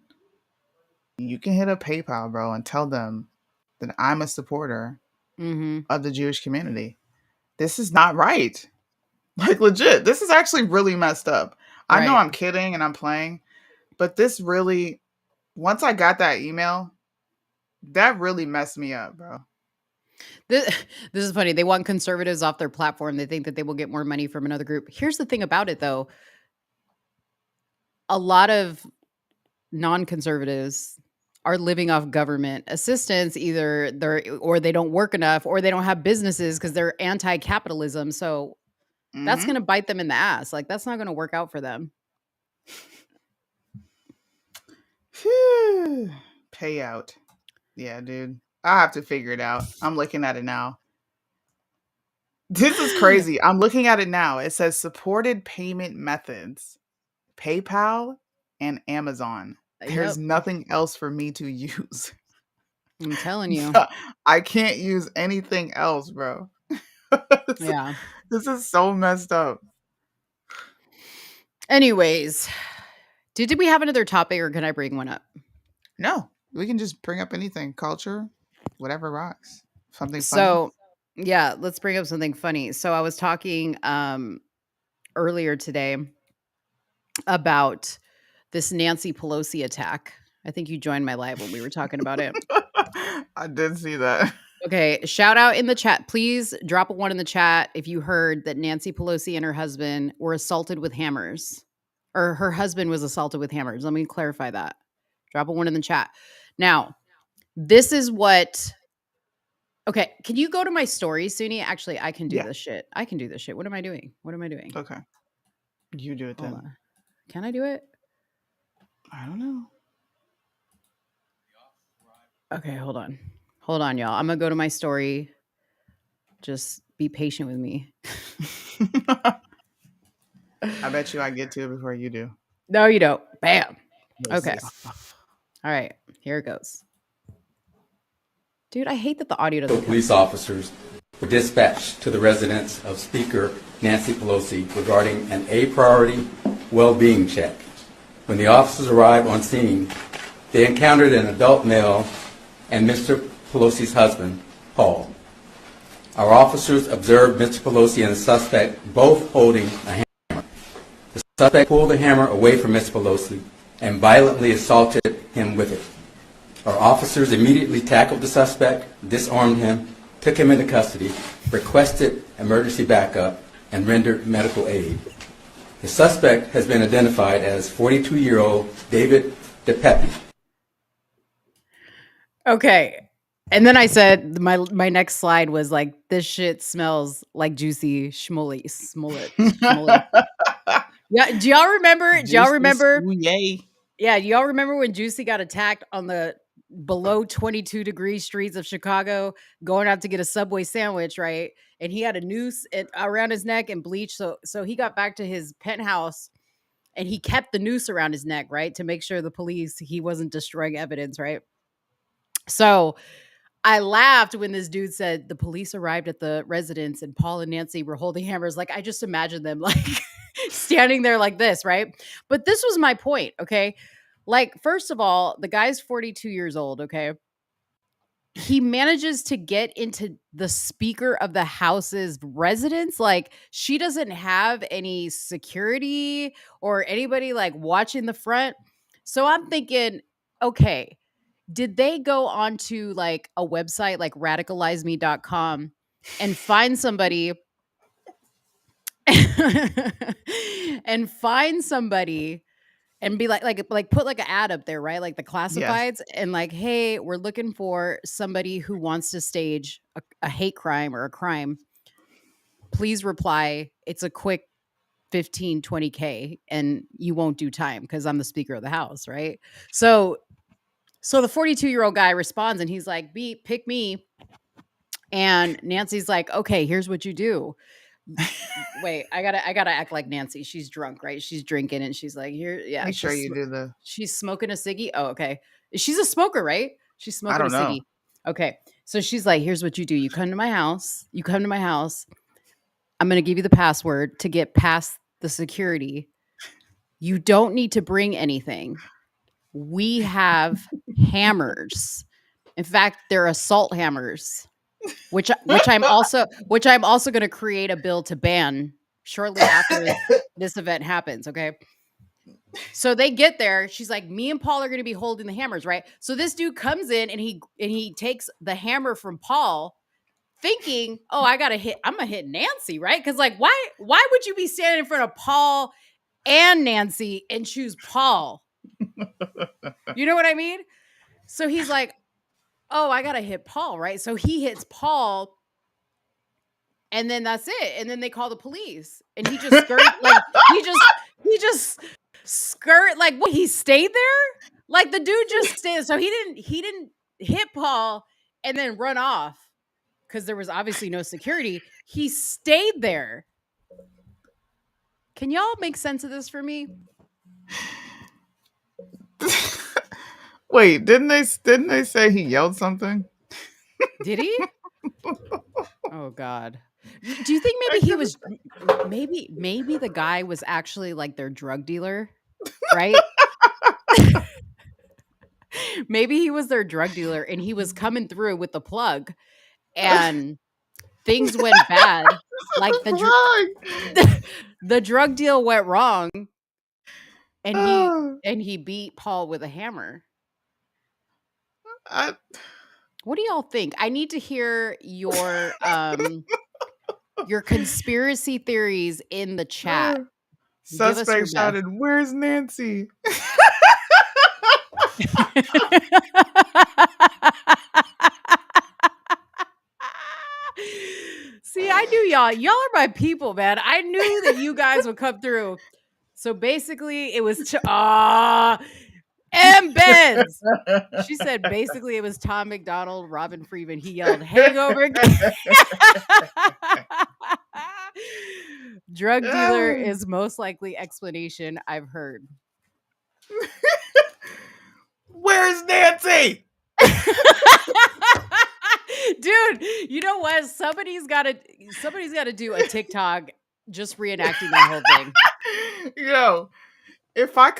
You can hit up PayPal, bro, and tell them that I'm a supporter Mhm. of the Jewish community. This is not right. Like legit, this is actually really messed up. I know Right. I'm kidding and I'm playing, but this really once I got that email, that really messed me up, bro. This, this is funny. They want conservatives off their platform. They think that they will get more money from another group. Here's the thing about it, though. A lot of non-conservatives are living off government assistance. Either they're or they don't work enough, or they don't have businesses because they're anti-capitalism. So that's Mhm. going to bite them in the ass. Like that's not going to work out for them. Phew. Payout. Yeah, dude. I have to figure it out. I'm looking at it now. This is crazy. I'm looking at it now. It says supported payment methods. PayPal and Amazon. There's Yep, nothing else for me to use. I'm telling you. I can't use anything else, bro. this, Yeah. this is so messed up. Anyways, did we have another topic, or can I bring one up? No, we can just bring up anything, culture, whatever rocks. Something funny. So, yeah, let's bring up something funny. So, I was talking earlier today about this Nancy Pelosi attack. I think you joined my live when we were talking about it. I did see that. Okay, shout out in the chat. Please drop a one in the chat if you heard that Nancy Pelosi and her husband were assaulted with hammers, or her husband was assaulted with hammers. Let me clarify that. Drop a one in the chat. Now, this is what. Okay, can you go to my stories, Suni? Actually, I can do Yeah. this shit. I can do this shit. What am I doing? What am I doing? Okay. You do it Hold then. on. Can I do it? I don't know. Okay, hold on. Hold on, y'all. I'm gonna go to my story. Just be patient with me. I bet you I get to it before you do. No, you don't. Bam. Yes, Okay. yes. All right. Here it goes. Dude, I hate that the audio So doesn't come police through. officers were dispatched to the residence of Speaker Nancy Pelosi regarding an A priority well-being check. When the officers arrived on scene, they encountered an adult male and Mr. Pelosi's husband, Paul. Our officers observed Mr. Pelosi and the suspect both holding a hammer. The suspect pulled the hammer away from Mr. Pelosi and violently assaulted him with it. Our officers immediately tackled the suspect, disarmed him, took him into custody, requested emergency backup, and rendered medical aid. The suspect has been identified as 42-year-old David DePepe. Okay. And then I said my next slide was like, this shit smells like juicy schmolly. Smollett. Schmolly. Yeah. Do y'all remember? Do y'all Juicy remember? yay. Yeah, do y'all remember when Juicy got attacked on the below 22-degree streets of Chicago, going out to get a Subway sandwich, right? And he had a noose around his neck and bleach. So he got back to his penthouse and he kept the noose around his neck, right, to make sure the police he wasn't destroying evidence, right? So I laughed when this dude said the police arrived at the residence and Paul and Nancy were holding hammers. Like, I just imagined them like standing there like this, right? But this was my point, okay? Like, first of all, the guy's 42 years old, okay? He manages to get into the Speaker of the House's residence. Like, she doesn't have any security or anybody like watching the front. So I'm thinking, okay, did they go onto like a website like radicalizeme.com and find somebody and find somebody and be like put like an ad up there, right? Like the Yes. classifieds and like, hey, we're looking for somebody who wants to stage a hate crime or a crime. Please reply. It's a quick 15-20K and you won't do time because I'm the Speaker of the House, right? So the 42-year-old guy responds and he's like, "Beep, pick me." And Nancy's like, "Okay, here's what you do." Wait, I gotta act like Nancy. She's drunk, right? She's drinking and she's like, "Here, yeah." Make sure you do the. She's smoking a ciggy. Oh, okay. She's a smoker, right? She's I smoking a don't know. ciggy. Okay. So she's like, "Here's what you do. You come to my house. You come to my house. I'm gonna give you the password to get past the security. You don't need to bring anything. We have hammers. In fact, they're assault hammers, which I'm also going to create a bill to ban shortly after this event happens, okay? So they get there, she's like, "Me and Paul are going to be holding the hammers, right?" So this dude comes in and he takes the hammer from Paul thinking, "Oh, I'm going to hit Nancy, right?" Cuz like why would you be standing in front of Paul and Nancy and choose Paul? You know what I mean? So he's like, "Oh, I gotta hit Paul, right?" So he hits Paul, and then that's it. And then they call the police, and he just skirt like he just skirt like what? He stayed there, like the dude just stayed. So he didn't hit Paul and then run off because there was obviously no security. He stayed there. Can y'all make sense of this for me? Wait, didn't they say he yelled something? Did he? Oh God. Do you think I maybe he couldn't- was maybe the guy was actually like their drug dealer, right? Maybe he was their drug dealer and he was coming through with the plug and things went bad. Like the plug. the drug deal went wrong and he Oh, and he beat Paul with a hammer. I, What do y'all think? I need to hear your conspiracy theories in the chat. Give us your suspect best. shouted, "Where's Nancy?" See, I knew y'all. Y'all are my people, man. I knew that you guys would come through. So basically, it was and embeds. She said basically it was Tom McDonald, Robin Freeman. He yelled, hangover. Drug dealer is most likely explanation I've heard. Where's Nancy? Dude, you know what? Somebody's gotta do a TikTok just reenacting that whole thing. Yo, if I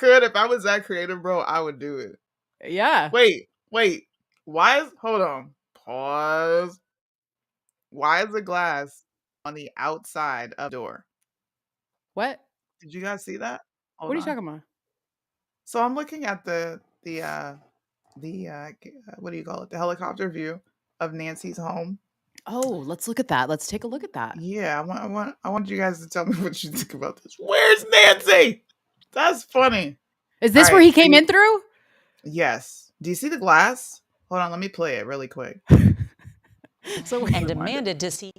was that creative, bro, I would do it. Yeah. Wait. Hold on. Pause. Why is the glass on the outside of the door? What? Did you guys see that? What Hold are you on. talking about? So I'm looking at the what do you call it? The helicopter view of Nancy's home. Oh, let's look at that. Let's take a look at that. Yeah, I want you guys to tell me what you think about this. Where's Nancy? That's funny. Is All this where right, he came in through? yes. Do you see the glass? Hold on, let me play it really quick. So And demanded to see.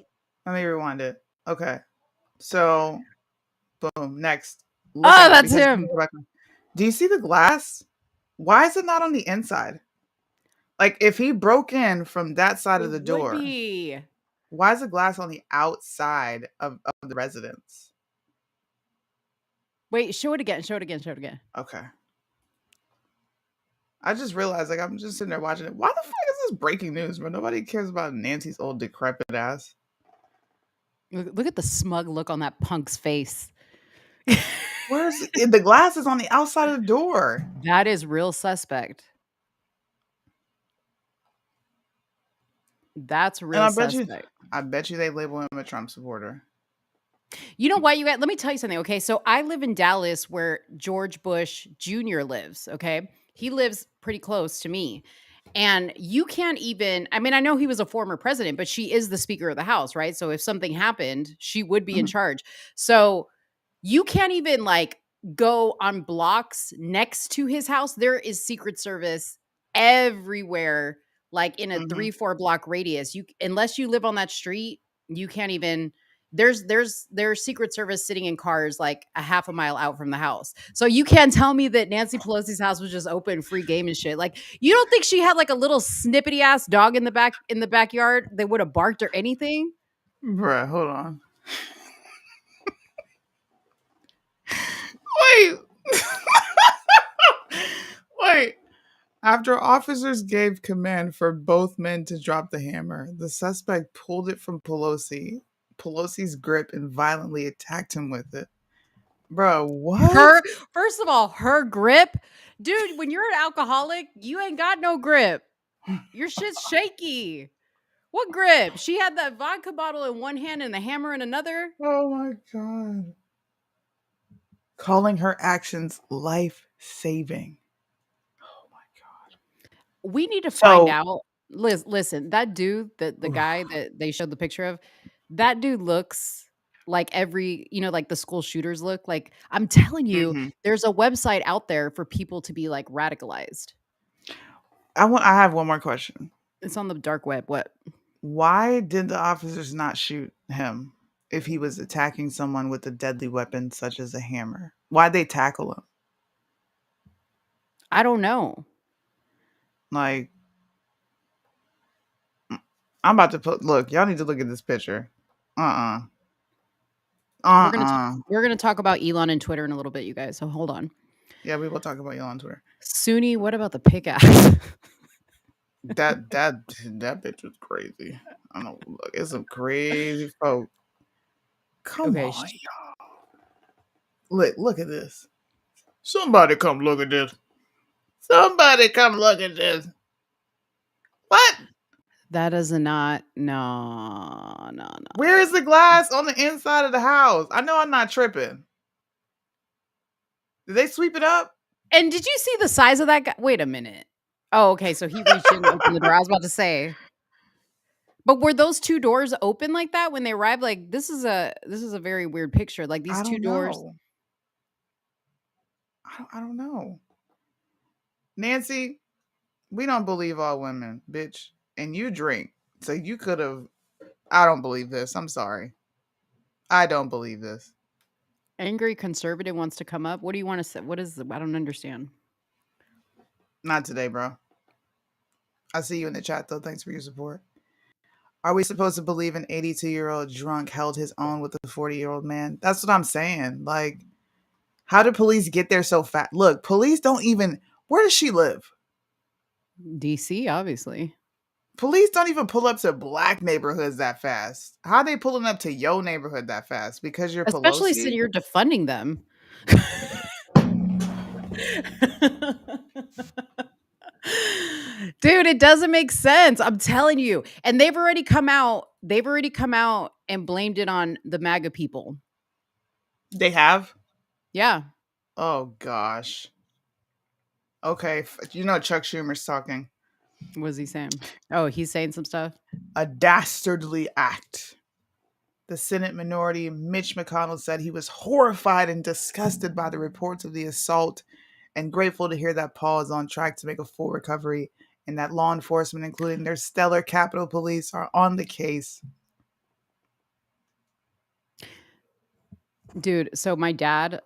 Let me rewind it. Okay. So, boom. Next. Oh, that's him. Do you see the glass? Why is it not on the inside? Like, if he broke in from that side of the It would door, be. why is the glass on the outside of the residence? Wait, show it again. Show it again. Show it again. Okay. I just realized, like, I'm just sitting there watching it. Why the fuck is this breaking news, bro? Nobody cares about Nancy's old decrepit ass. Look at the smug look on that punk's face. Where's the glass is on the outside of the door? That is real suspect. That's And real I suspect. bet you they label him a Trump supporter. You know what, you got? Let me tell you something. Okay, so I live in Dallas, where George Bush Jr. lives. Okay, he lives pretty close to me, and you can't even. I mean, I know he was a former president, but she is the Speaker of the House, right? So if something happened, she would be in Mhm. charge. So you can't even like go on blocks next to his house. There is Secret Service everywhere, like in a Mhm. 3-4 block radius. You unless you live on that street, you can't even there's Secret Service sitting in cars like a half a mile out from the house. So you can't tell me that Nancy Pelosi's house was just open, free game and shit. Like, you don't think she had like a little snippety ass dog in the backyard that would have barked or anything? Bruh, hold on. Wait. Wait. After officers gave command for both men to drop the hammer, the suspect pulled it from Pelosi's grip and violently attacked him with it. Bro, what? Her First of all, her grip, dude. When you're an alcoholic, you ain't got no grip. Your shit's shaky. What grip? She had that vodka bottle in one hand and the hammer in another. Oh my god. Calling her actions life saving. Oh my god. We need to find So, out. Listen, that dude, the guy that they showed the picture of, that dude looks like like the school shooters look. Like, I'm telling you, mhm. there's a website out there for people to be like radicalized. I have one more question. It's on the dark web. What? Why did the officers not shoot him if he was attacking someone with a deadly weapon such as a hammer? Why'd they tackle him? I don't know. Like, I'm about to look, y'all need to look at this picture. Uh-uh. We're gonna Uh-uh. we're gonna talk about Elon and Twitter in a little bit, you guys. So hold on. Yeah, we will talk about you on Twitter. Soonie, what about the pickaxe? That bitch was crazy. I don't look. It's some crazy folk. Come Okay, on, y'all. Look at this. Somebody come look at this. Somebody come look at this. What? that is not. No. Where is the glass on the inside of the house? I know I'm not tripping. Did they sweep it up? And did you see the size of that guy? Wait a minute. Oh, okay. So he reached in and opened the door. I was about to say. But were those two doors open like that when they arrived? Like, this is a very weird picture. Like, these I two don't doors. know. I don't know. Nancy, we don't believe all women, bitch. And you drink. So you could have. I don't believe this. I'm sorry. I don't believe this. Angry conservative wants to come up. What do you want to say? What is I don't understand. Not today, bro. I see you in the chat though. Thanks for your support. Are we supposed to believe an 82-year-old drunk held his own with a 40-year-old man? That's what I'm saying. Like, how did police get there so fast? Look, police don't even. Where does she live? DC, obviously. Police don't even pull up to black neighborhoods that fast. How are they pulling up to your neighborhood that fast? Because you're Especially since Pelosi? you're defunding them. Dude, it doesn't make sense. I'm telling you. And they've already come out and blamed it on the MAGA people. They have? Yeah. Oh, gosh. Okay. You know Chuck Schumer's talking. What is he saying? Oh, he's saying some stuff. A dastardly act. The Senate minority, Mitch McConnell, said he was horrified and disgusted by the reports of the assault and grateful to hear that Paul is on track to make a full recovery and that law enforcement, including their stellar Capitol Police, are on the case. Dude, so my dad,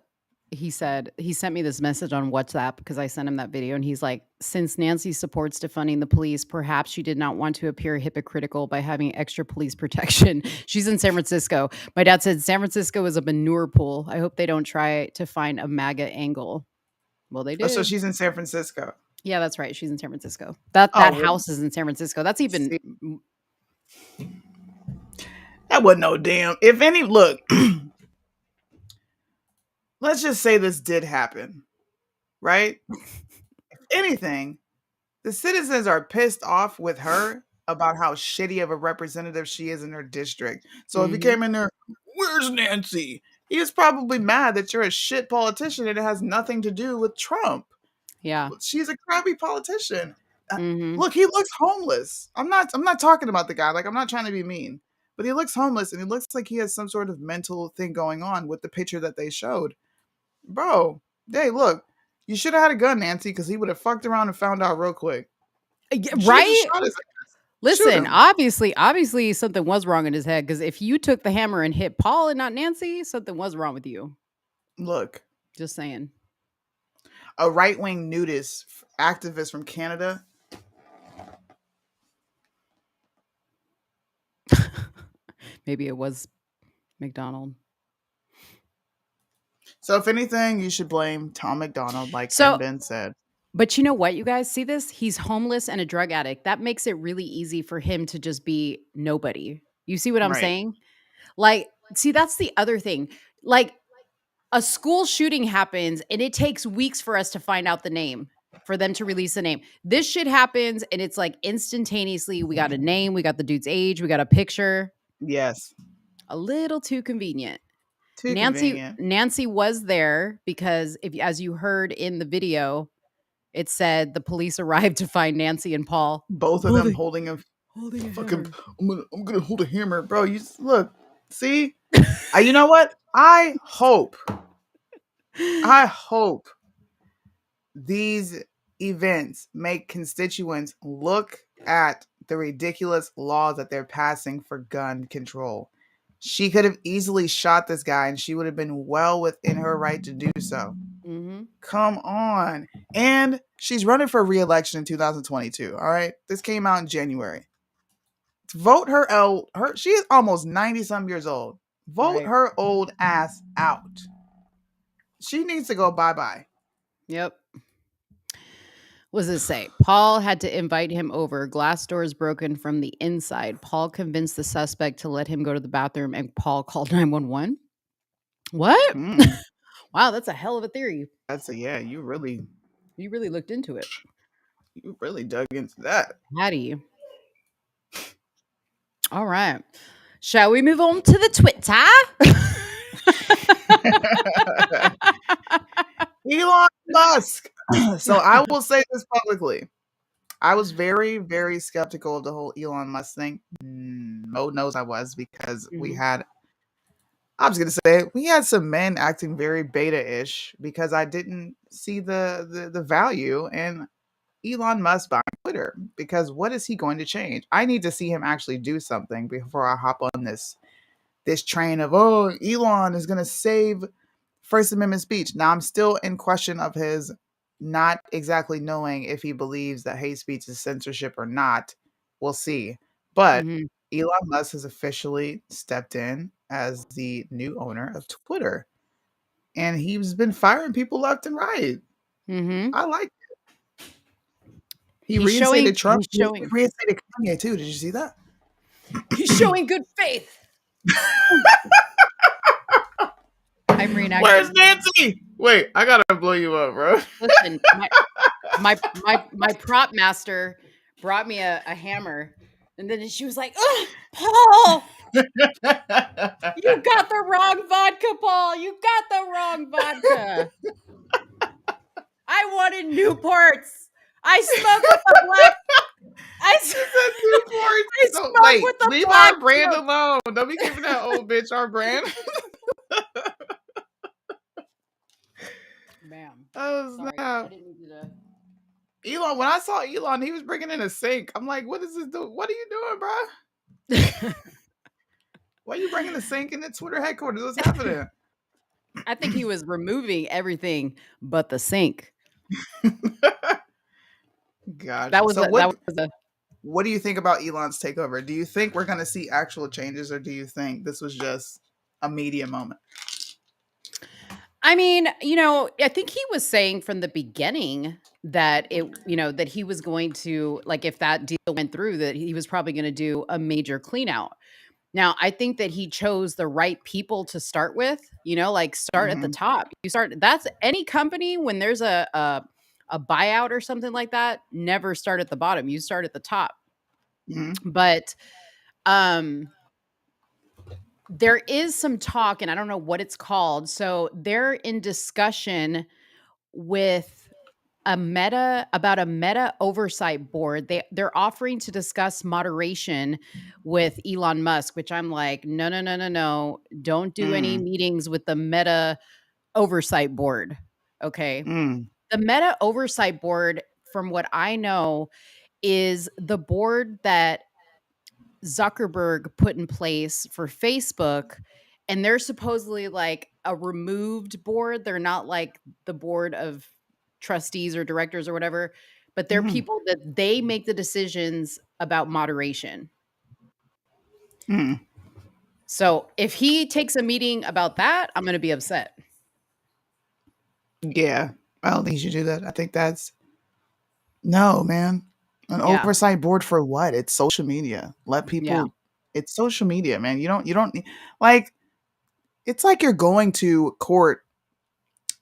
he said he sent me this message on WhatsApp because I sent him that video, and he's like, since Nancy supports defunding the police, perhaps she did not want to appear hypocritical by having extra police protection. She's in San Francisco. My dad said San Francisco is a manure pool. I hope they don't try to find a MAGA angle. Well, they Oh, so did. she's in San Francisco. Yeah, that's right. She's in San Francisco. That Oh, well, house is in San Francisco. That's even see, that wasn't no damn. If any, look, let's just say this did happen, right? If anything, the citizens are pissed off with her about how shitty of a representative she is in her district. So if he Mhm. came in there, where's Nancy? He was probably mad that you're a shit politician and it has nothing to do with Trump. Yeah. She's a crappy politician. Mhm. Look, he looks homeless. I'm not talking about the guy. Like, I'm not trying to be mean. But he looks homeless and he looks like he has some sort of mental thing going on with the picture that they showed. Bro, hey, look, you should have had a gun, Nancy, because he would have fucked around and found out real quick. Yeah, You should have just right? shot his ass. Shoot Listen, him. obviously something was wrong in his head because if you took the hammer and hit Paul and not Nancy, something was wrong with you. Look, Just saying. a right wing nudist activist from Canada. Maybe it was McDonald. So, if anything, you should blame Tom McDonald, like So, Ben said. but you know what, you guys see this? He's homeless and a drug addict. That makes it really easy for him to just be nobody. You see what I'm Right. saying? Like, see, that's the other thing. Like, a school shooting happens and it takes weeks for us to find out the name, for them to release a name. This shit happens and it's like instantaneously we got a name, we got the dude's age, we got a picture. Yes. A little too convenient. Too Nancy convenient. Nancy was there because if as you heard in the video, it said the police arrived to find Nancy and Paul Both of them holding holding a holding a fucking. hammer. I'm gonna hold a hammer, bro. Look. See. You know what? I hope these events make constituents look at the ridiculous laws that they're passing for gun control. She could have easily shot this guy and she would have been well within her right to do so. Mhm. Come on. And she's running for re-election in 2022. All right. This came out in January. Vote her she is almost 90 some years old. Vote Right. her old ass out. She needs to go bye-bye. Yep. What does it say? Paul had to invite him over. Glass doors broken from the inside. Paul convinced the suspect to let him go to the bathroom and Paul called 911. What? Hmm. Wow, that's a hell of a theory. That's yeah, You really looked into it. you really dug into that. Hattie. All right. Shall we move on to the Twitter? Elon Musk. So I will say this publicly. I was very, very skeptical of the whole Elon Musk thing. Mo knows I was because Mhm. I was gonna say we had some men acting very beta-ish because I didn't see the value in Elon Musk buying Twitter. Because what is he going to change? I need to see him actually do something before I hop on this train of Elon is gonna save First Amendment speech. Now I'm still in question of his not exactly knowing if he believes that hate speech is censorship or not. We'll see. But Mhm. Elon Musk has officially stepped in as the new owner of Twitter, and he's been firing people left and right. Mhm. I like it. He He's showing reinstated Trump. he's He showing reinstated Kanye too. Did you see that? he's showing good faith. I'm Where's reenacting. Nancy? Wait, I gotta blow you up, bro. Listen, my prop master brought me a hammer, and then she was like, "Ugh, Paul, you got the wrong vodka, Paul. You got the wrong vodka. I wanted Newports. I smoke with the black. I, s- He said Newports. I No, smoke wait, with the leave black our brand smoke." alone. Don't be giving that old bitch our brand. Ma'am, Oh sorry, I snap! didn't mean to. Elon. When I saw Elon, he was bringing in a sink. I'm like, what is this? What are you doing, bro? Why are you bringing a sink in the Twitter headquarters? What's happening? I think he was removing everything but the sink. Gosh. That was So a that was a what do you think about Elon's takeover? Do you think we're going to see actual changes, or do you think this was just a media moment? I mean, I think he was saying from the beginning that that he was going to, like, if that deal went through, that he was probably going to do a major clean out. Now, I think that he chose the right people to start with, like start at the Hmm. top. That's any company when there's a buyout or something like that, never start at the bottom. You start at the top. Hmm. But um there is some talk, and I don't know what it's called. So they're in discussion with a Meta oversight board. They're offering to discuss moderation with Elon Musk, which I'm like, no, no, no, no, no. Don't do any Mm. meetings with the Meta oversight board. Okay. Mm. The Meta oversight board, from what I know, is the board that Zuckerberg put in place for Facebook. And they're supposedly like a removed board. They're not like the board of trustees or directors or whatever, but they're Mm. people that they make the decisions about moderation. Mm. So if he takes a meeting about that, I'm going to be upset. Yeah, I don't think you should do that. I think that's no, man. An Yeah. oversight board for what? It's social media. Let Yeah. people. It's social media, man. You don't like. It's like you're going to court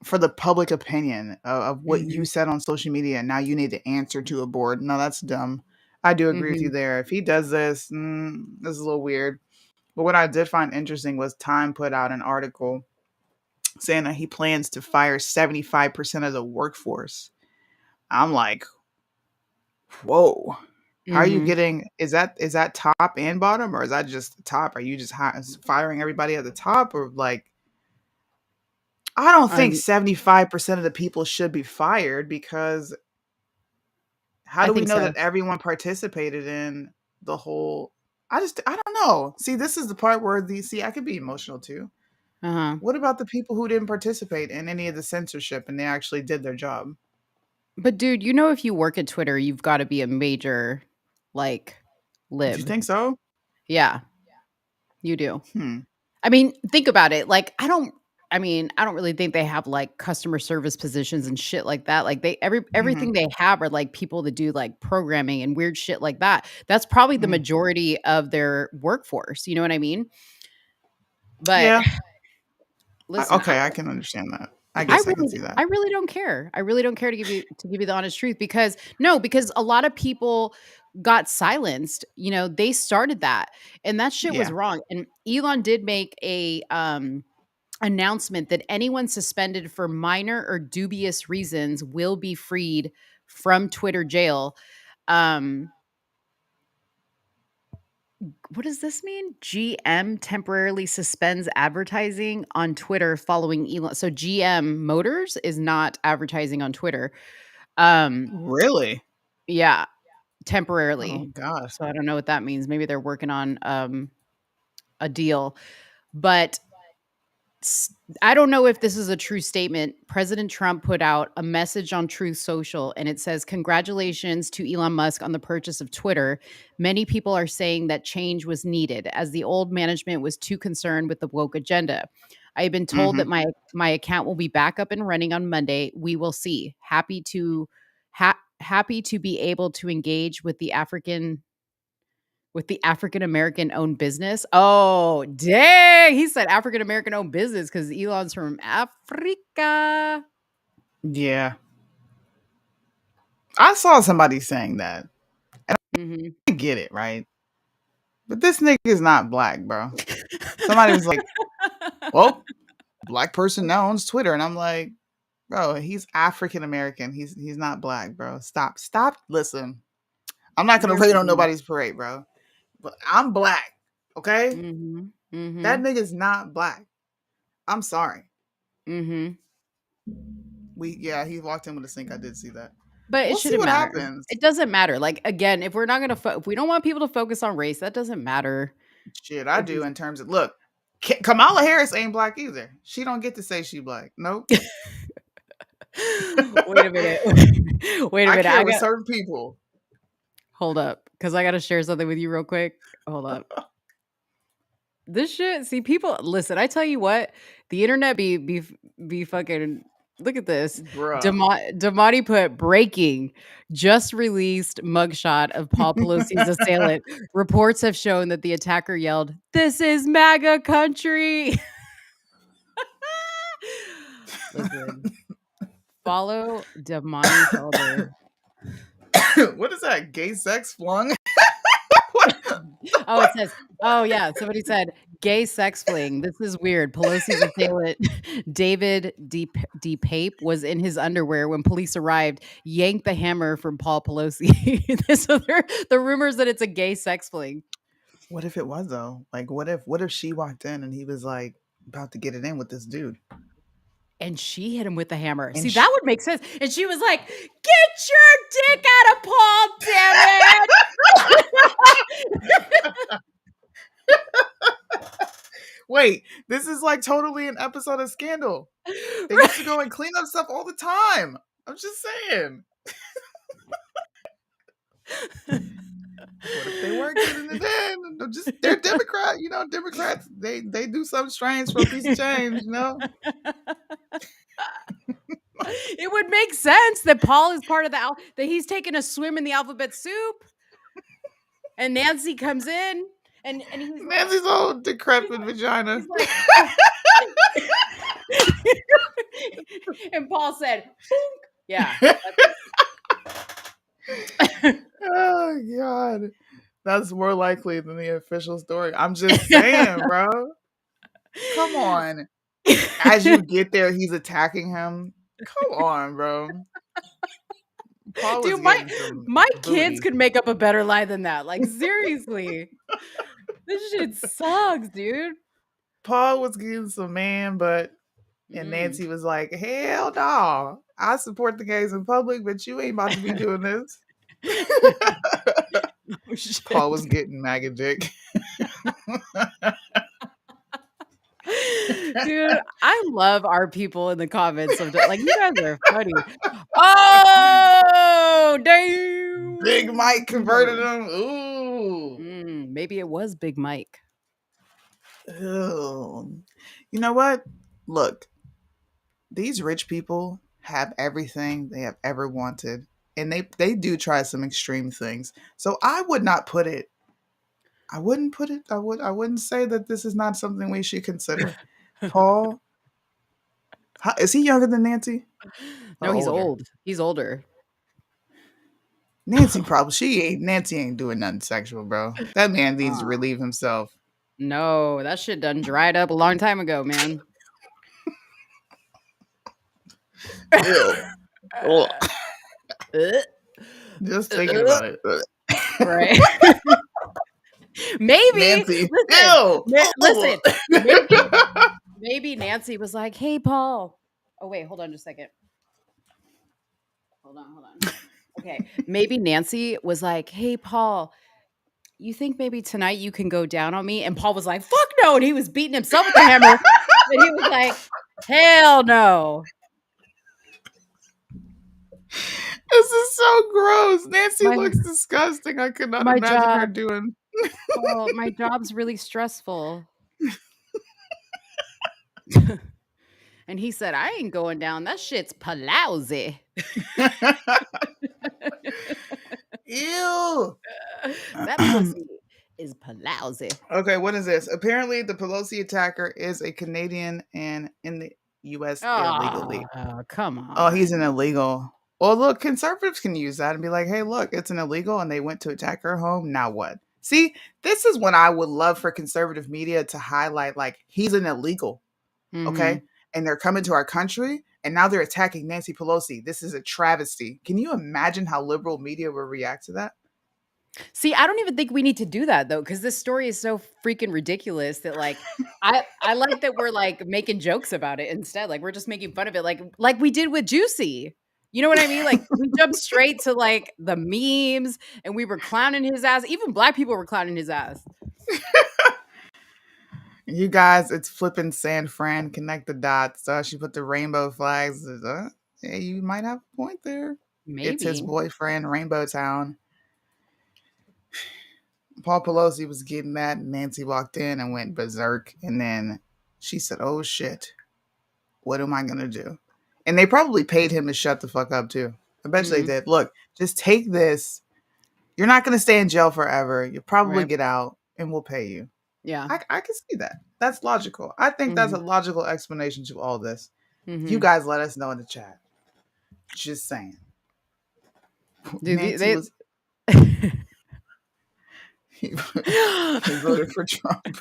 for the public opinion of what you Mhm. said on social media, and now you need to answer to a board. No, that's dumb. I do agree with you Mhm. there. If he does this, this is a little weird. But what I did find interesting was Time put out an article saying that he plans to fire 75% of the workforce. I'm like, whoa. How are you Mhm. getting? Is that top and bottom, or is that just top? Are you just firing everybody at the top, or like? I don't think I'm 75% of the people should be fired because how I do we think know so. that everyone participated in the whole? I don't know. See, this is the part where I could be emotional too. Uh-huh. What about the people who didn't participate in any of the censorship and they actually did their job? But dude, if you work at Twitter, you've got to be a major, like, Do you lib. think so? Yeah, you do. Hmm. I mean, think about it. Like, I don't really think they have like customer service positions and shit like that. Like Mm-hmm. everything they have are like people that do like programming and weird shit like that. That's probably the Mm. majority of their workforce. You know what I mean? But Yeah. listen, Okay, I can understand that. I I guess I can really see that. I really don't care. I really don't care to give you the honest truth, because no, because a lot of people got silenced. They started that, and that shit was Yeah. wrong. And Elon did make a announcement that anyone suspended for minor or dubious reasons will be freed from Twitter jail. Um, what does this mean? GM temporarily suspends advertising on Twitter following Elon. So GM Motors is not advertising on Twitter. Um, Really? yeah, Oh temporarily. gosh. So I don't know what that means. Maybe they're working on a deal. But I don't know if this is a true statement. President Trump put out a message on Truth Social, and it says, "Congratulations to Elon Musk on the purchase of Twitter. Many people are saying that change was needed as the old management was too concerned with the woke agenda. I have been told Hmm. that my account will be back up and running on Monday. We will see. Happy to be able to engage with the African American owned business." Oh, dang. He said African American owned business because Elon's from Africa. Yeah, I saw somebody saying that. Hmm. I get it, right? But this nigga is not black, bro. Somebody was like, "Well, black person now owns Twitter," and I'm like, "Bro, he's African American. He's not black, bro. Stop. Listen, I'm not gonna You're rain on funny. nobody's parade, bro. But I'm black, okay? Mhm. That Mhm. nigga's not black. I'm sorry. Mhm. He walked in with a sink. I did see that. But it We'll see shouldn't what matter. happens. It doesn't matter. Like, again, if we're not gonna if we don't want people to focus on race, that doesn't matter. Shit, I It do does. in terms of look. Kamala Harris ain't black either. She don't get to say she black. Nope. Wait a minute. Wait a I minute. care with certain people. Hold up, because I gotta share something with you real quick. Hold up. This shit, see, people listen, I tell you what, the internet be fucking look at this. Bruh. Damani put breaking, just released mugshot of Paul Pelosi's assailant. Reports have shown that the attacker yelled, "This is MAGA country." Listen, follow Damani Felder. What is that? Gay sex flung? What Oh, it says, oh yeah, somebody said gay sex fling. This is weird. Pelosi's assailant, David Pape, was in his underwear when police arrived, yanked the hammer from Paul Pelosi. So the rumors that it's a gay sex fling. What if it was though? Like what if she walked in and he was like about to get it in with this dude? And she hit him with the hammer. And See, that would make sense. And she was like, "Get your dick out of Paul, damn it." wait, this is like totally an episode of Scandal. They used to go and clean up stuff all the time. I'm just saying. What if they weren't getting it in? They're Democrat, Democrats, they do something strange for a piece of change. It would make sense that Paul is part of that he's taking a swim in the alphabet soup, and Nancy comes in, and Nancy's old decrepit vagina. he's like, and Paul said, "Boonk." Yeah. Oh God. That's more likely than the official story. I'm just saying, bro. Come on. As you get there, he's attacking him. Come on, bro. Paul was Dude, my getting some my kids booty. could make up a better lie than that. Like, seriously. This shit sucks, dude. Paul was getting some man, but and Mm. Nancy was like, "Hell no, I support the gays in public, but you ain't about to be doing this." Oh, shit. Paul was getting MAGA dick. Dude, I love our people in the comments sometimes. Like, you guys are funny. Oh, Big Mike converted damn. him. Ooh. Maybe it was Big Mike. Ew. You know what? Look, these rich people have everything they have ever wanted. And they do try some extreme things. So I would not put it. I wouldn't put it. I wouldn't say that this is not something we should consider. Paul, is he younger than Nancy or No, he's older? old. He's older. Nancy ain't doing nothing sexual, bro. That man needs to Uh, relieve himself. no, that shit done dried up a long time ago, man. Ew. Ugh. Just thinking about it. Right. Maybe. Nancy. Listen. Ew. Listen. Maybe Nancy was like, "Hey, Paul." Oh, wait, hold on just a second. Hold on. Okay. Maybe Nancy was like, "Hey, Paul, you think maybe tonight you can go down on me?" And Paul was like, "Fuck no." And he was beating himself with the hammer. And he was like, "Hell no." This is so gross. Nancy My looks disgusting. I could not my imagine her job doing. my job's really stressful. And he said, "I ain't going down. That shit's palauzi." Ew. That pussy is palauzi. Okay, what is this? Apparently, the Pelosi attacker is a Canadian and in the U.S. illegally. Oh, come Oh, he's on. an illegal. Well, look, conservatives can use that and be like, hey, look, it's an illegal and they went to attack her home. Now what? See, this is when I would love for conservative media to highlight, like, he's an illegal, okay? Mhm. And they're coming to our country and now they're attacking Nancy Pelosi. This is a travesty. Can you imagine how liberal media will react to that? See, I don't even think we need to do that though, because this story is so freaking ridiculous that like I like that we're like making jokes about it instead. Like we're just making fun of it, like we did with Juicy. You know what I mean? Like we jumped straight to like the memes and we were clowning his ass. Even black people were clowning his ass. You guys, it's flipping San Fran. Connect the dots. She put the rainbow flags. Yeah, you might have a point there. It's his Maybe. boyfriend, Rainbow Town. Paul Pelosi was getting mad. And Nancy walked in and went berserk. And then she said, oh shit, what am I going to do? And they probably paid him to shut the fuck up too. I bet you they Mhm. did. Look, just take this. You're not going to stay in jail forever. You'll probably Right. get out and we'll pay you. Yeah. I can see that. That's logical. I think that's a Mhm. logical explanation to all this. You Mhm. guys let us know in the chat. Just saying. Dude, Nancy was he, he voted for Trump.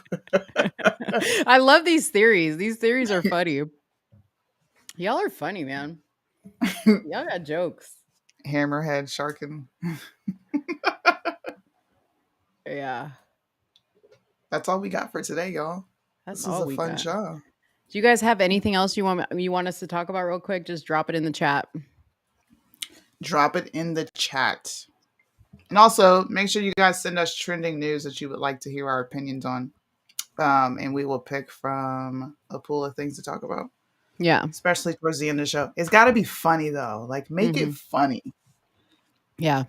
I love these theories. These theories are funny. Y'all are funny, man. Y'all got jokes. Hammerhead sharking. Yeah. That's all we got for today, y'all. That's This is all a we fun got. show. Do you guys have anything else you want us to talk about real quick? Just drop it in the chat. Drop it in the chat. And also, make sure you guys send us trending news that you would like to hear our opinions on. And we will pick from a pool of things to talk about, Yeah. especially towards the end of the show. It's got to be funny, though. Like, make it Mhm. funny. Yeah.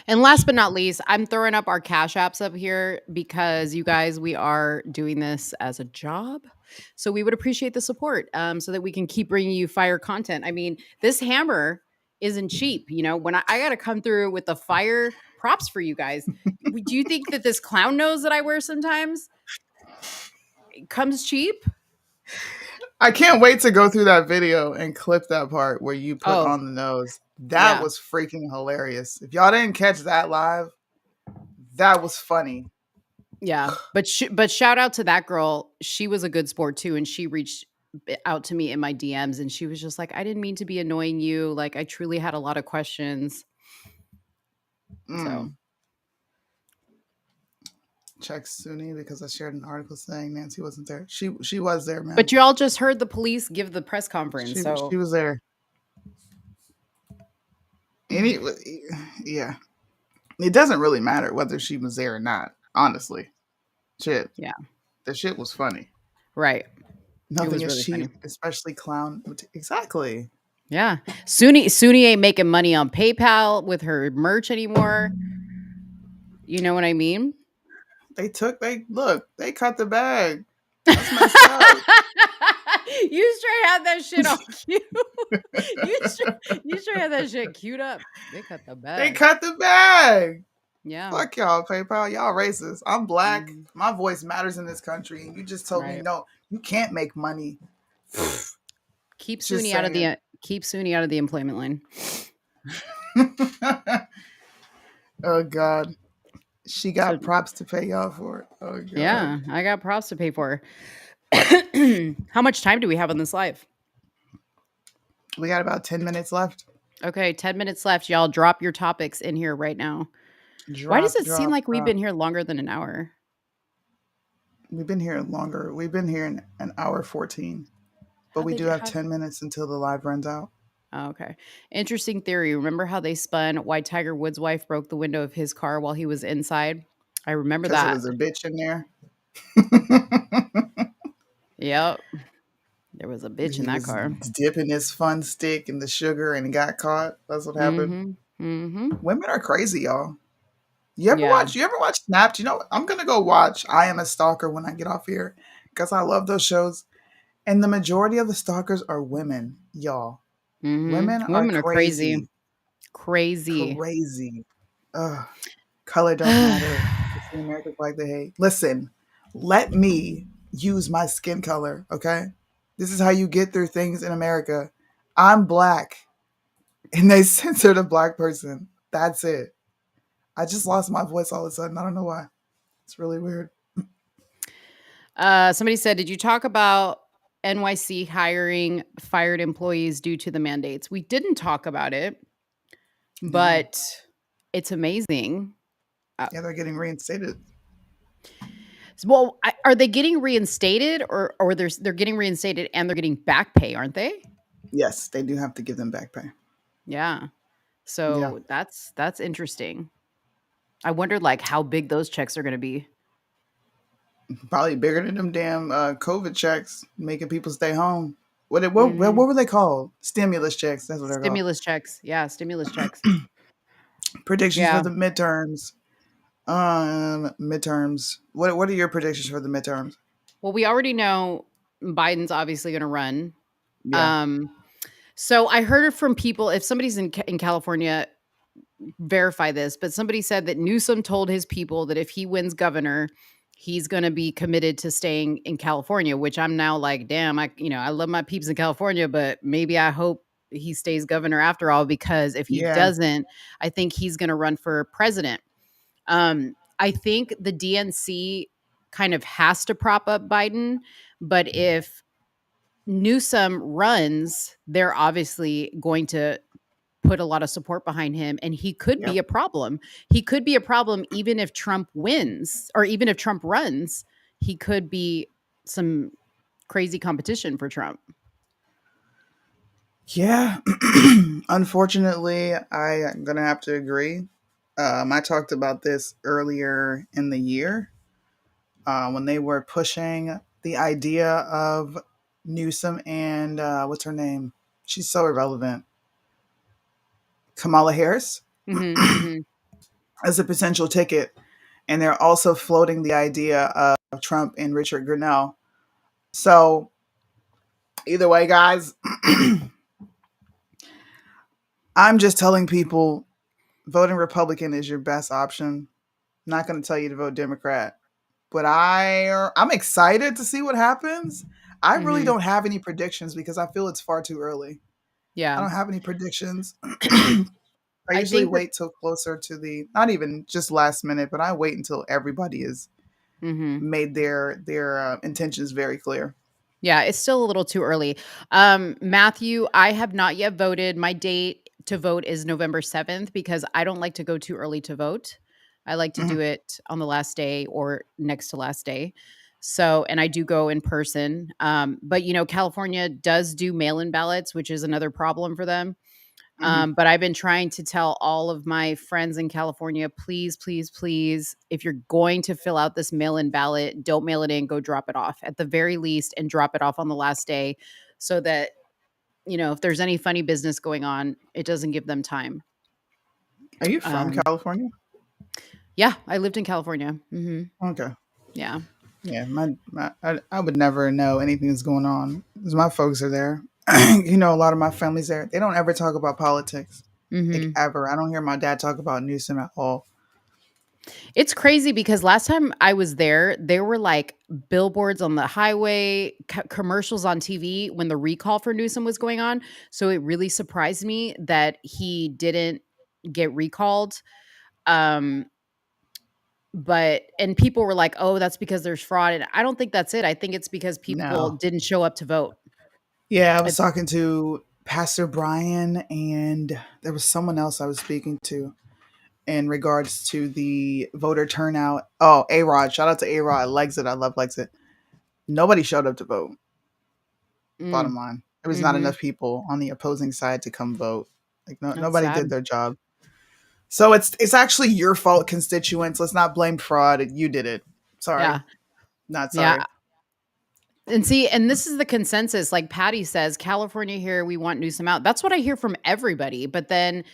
And last but not least, I'm throwing up our cash apps up here because you guys, we are doing this as a job. So we would appreciate the support so that we can keep bringing you fire content. I mean, this hammer isn't cheap. You know, when I got to come through with the fire props for you guys, do you think that this clown nose that I wear sometimes comes cheap? I can't wait to go through that video and clip that part where you put Oh, on the nose. That yeah. was freaking hilarious. If y'all didn't catch that live, that was funny. Yeah, but shout out to that girl. She was a good sport too, and she reached out to me in my DMs, and she was just like, "I didn't mean to be annoying you. Like, I truly had a lot of questions." So, Mm. Check Soonie because I shared an article saying Nancy wasn't there. She was there, man. but you all just heard the police give the press conference. She So, was there. Any yeah. It doesn't really matter whether she was there or not. Honestly, shit. yeah, The shit was funny. right. It Nothing was is really cheap, funny. especially clown. Exactly. Yeah, Soonie ain't making money on PayPal with her merch anymore. You know what I mean? They cut the bag. That's messed up. You straight had that shit on cue. You straight had that shit queued up. They cut the They bag. cut the bag. Yeah. Fuck y'all, PayPal. Y'all racist. I'm black. Mhm. My voice matters in this country. And you just told me Right. no, you can't make money. Keep Just Soonie out of saying. the employment line. Oh God. She So got props to pay y'all for it. Oh God. yeah, I got props to pay for. How much time do we have on this live? We got about 10 minutes left. Okay, 10 minutes left. Y'all drop your topics in here right now. Why does Drop, it seem drop, like we've drop. been here longer than an hour? We've been here longer. We've been here in an hour 14. But How we they do do, have how 10 minutes until the live runs out. Oh, okay. Interesting theory. Remember how they spun why Tiger Woods' wife broke the window of his car while he was inside? I remember Because it that. was a bitch in there. Yep. There was a bitch in He that was car. dipping his fun stick in the sugar and got caught. That's what happened. Mhm. Mhm. Women are crazy, y'all. You ever Yeah. watch? You ever watch Snapped? You know, I'm gonna go watch I Am a Stalker when I get off here because I love those shows. And the majority of the stalkers are women, y'all. Mhm. Women are Women are crazy. crazy, Crazy. crazy. Ugh. Color don't matter. It's the American flag they hate. Listen, let me use my skin color, okay? This is how you get through things in America. I'm black, and they censored a black person. That's it. I just lost my voice all of a sudden. I don't know why. It's really weird. Somebody said, "Did you talk about NYC hiring fired employees due to the mandates?" We didn't talk about it, No. but it's amazing. Uh, Yeah, they're getting reinstated. well, are they getting reinstated, or they're getting reinstated and they're getting back pay, aren't they? Yes, they do have to give them back pay. Yeah. Yeah. So that's interesting. I wondered like how big those checks are going to be. Probably bigger than them damn COVID checks, making people stay home. What Mhm. were they called? Stimulus checks. That's what they're called. Stimulus checks. Yeah, stimulus checks. Predictions for Yeah. the midterms. Midterms. What are your predictions for the midterms? Well, we already know Biden's obviously going to run. Yeah. Um so I heard it from people, if somebody's in California, verify this, but somebody said that Newsom told his people that if he wins governor, he's going to be committed to staying in California, which I'm now like, damn, I love my peeps in California, but maybe I hope he stays governor after all, because if he Yeah. doesn't, I think he's going to run for president. I think the DNC kind of has to prop up Biden, but if Newsom runs, they're obviously going to put a lot of support behind him, and he could be Yep. a problem. He could be a problem even if Trump wins, or even if Trump runs, he could be some crazy competition for Trump. Yeah. Unfortunately, I am gonna have to agree. I talked about this earlier in the year when they were pushing the idea of Newsom and what's her name? She's so irrelevant. Kamala Harris Mhm, mhm. as a potential ticket. And they're also floating the idea of Trump and Richard Grenell. So, either way, guys, I'm just telling people voting Republican is your best option. I'm not going to tell you to vote Democrat, but I'm excited to see what happens. I really Mhm. don't have any predictions because I feel it's far too early. I Yeah. don't have any predictions. I I usually think that wait till closer to the not even just last minute, but I wait until everybody has mhm. made their intentions very clear. Yeah, it's still a little too early. Matthew, I have not yet voted. My date to vote is November 7th because I don't like to go too early to vote. I like to do Mhm. it on the last day or next to last day. So, and I do go in person. But California does do mail-in ballots, which is another problem for them. Mhm. But I've been trying to tell all of my friends in California, please, please, please, if you're going to fill out this mail in ballot, don't mail it in, go drop it off at the very least and drop it off on the last day so that, if there's any funny business going on, it doesn't give them time. Are you from Um, California? yeah, I lived in California. Okay. Yeah. Yeah, I would never know anything that's going on because my folks are there. A lot of my family's there. They don't ever talk about politics, like hmm ever. I don't hear my dad talk about Newsom at all. It's crazy because last time I was there were like billboards on the highway, commercials on TV when the recall for Newsom was going on. So it really surprised me that he didn't get recalled. Um, and people were like, "Oh, that's because there's fraud." And I don't think that's it. I think it's because people No. didn't show up to vote. Yeah, I was It's talking to Pastor Brian, and there was someone else I was speaking to in regards to the voter turnout. Oh, A Rod. Shout out to A Rod. Lexit. I love Lexit. Nobody showed up to vote. mm, Bottom line, there was not mhm. enough people on the opposing side to come vote. Like That's nobody did sad. their job. So it's actually your fault, constituents. Let's not blame fraud. You did it. Sorry, Yeah. not Yeah. sorry. And see, and this is the consensus. Like Patty says, California here, we want Newsom out. That's what I hear from everybody. But then,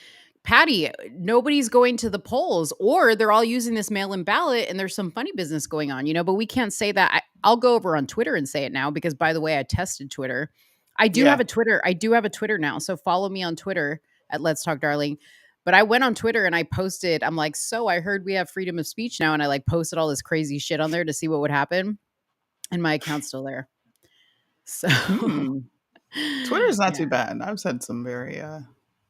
Patty, nobody's going to the polls, or they're all using this mail in ballot, and there's some funny business going on, but we can't say that. I'll go over on Twitter and say it now because, by the way, I tested Twitter. I do have Yeah. a Twitter. I do have a Twitter now. So follow me on Twitter at Let's Talk Darling. But I went on Twitter and I posted, I'm like, so I heard we have freedom of speech now. And I like posted all this crazy shit on there to see what would happen. And my account's still there. So, Hmm. Twitter is not yeah. too bad. I've said some very choice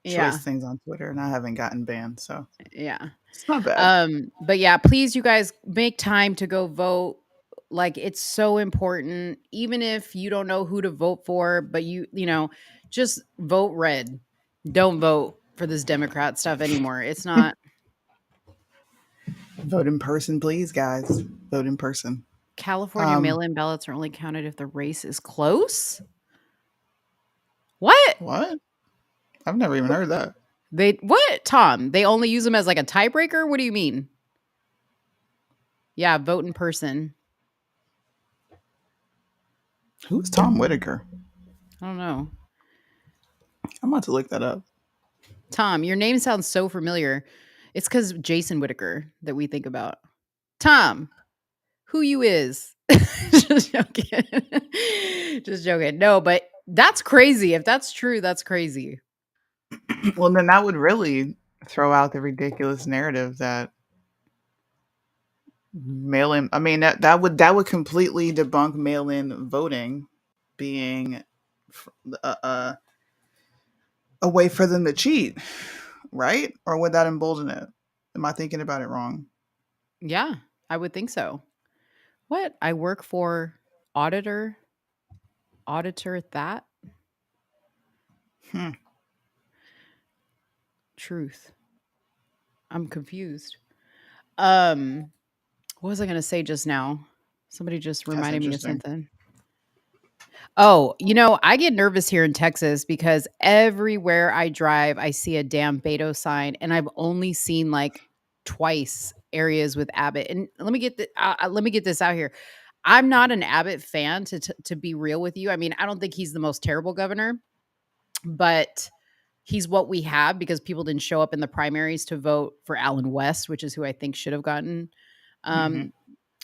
Yeah. things on Twitter, and I haven't gotten banned, so Yeah. it's not bad. But yeah, please, you guys, make time to go vote. Like, it's so important, even if you don't know who to vote for, but just vote red. Don't vote for this Democrat stuff anymore. It's not. Vote in person, please, guys. Vote in person. California Um, mail-in ballots are only counted if the race is close. What? what? I've never even heard that. What, Tom? They only use them as like a tiebreaker? What do you mean? Yeah, vote in person. Who's Tom Whitaker? I don't know. I'm about to look that up. Tom, your name sounds so familiar. It's because Jason Whitaker that we think about. Tom, who you is? Just joking. Just joking. No, but that's crazy. If that's true, that's crazy. Well, then that would really throw out the ridiculous narrative that mail in. I mean, that would completely debunk mail in voting being a, a, a way for them to cheat, right? Or would that embolden it? Am I thinking about it wrong? Yeah, I would think so. What? I work for auditor, auditor that Hmm. truth. I'm confused. Um, what was I going to say just now? Somebody just That's reminded me of interesting. something. Oh, I get nervous here in Texas because everywhere I drive, I see a damn Beto sign, and I've only seen like twice areas with Abbott. And let me get this out here. I'm not an Abbott fan to be real with you. I mean, I don't think he's the most terrible governor, but he's what we have because people didn't show up in the primaries to vote for Alan West, which is who I think should have gotten Hmm. um,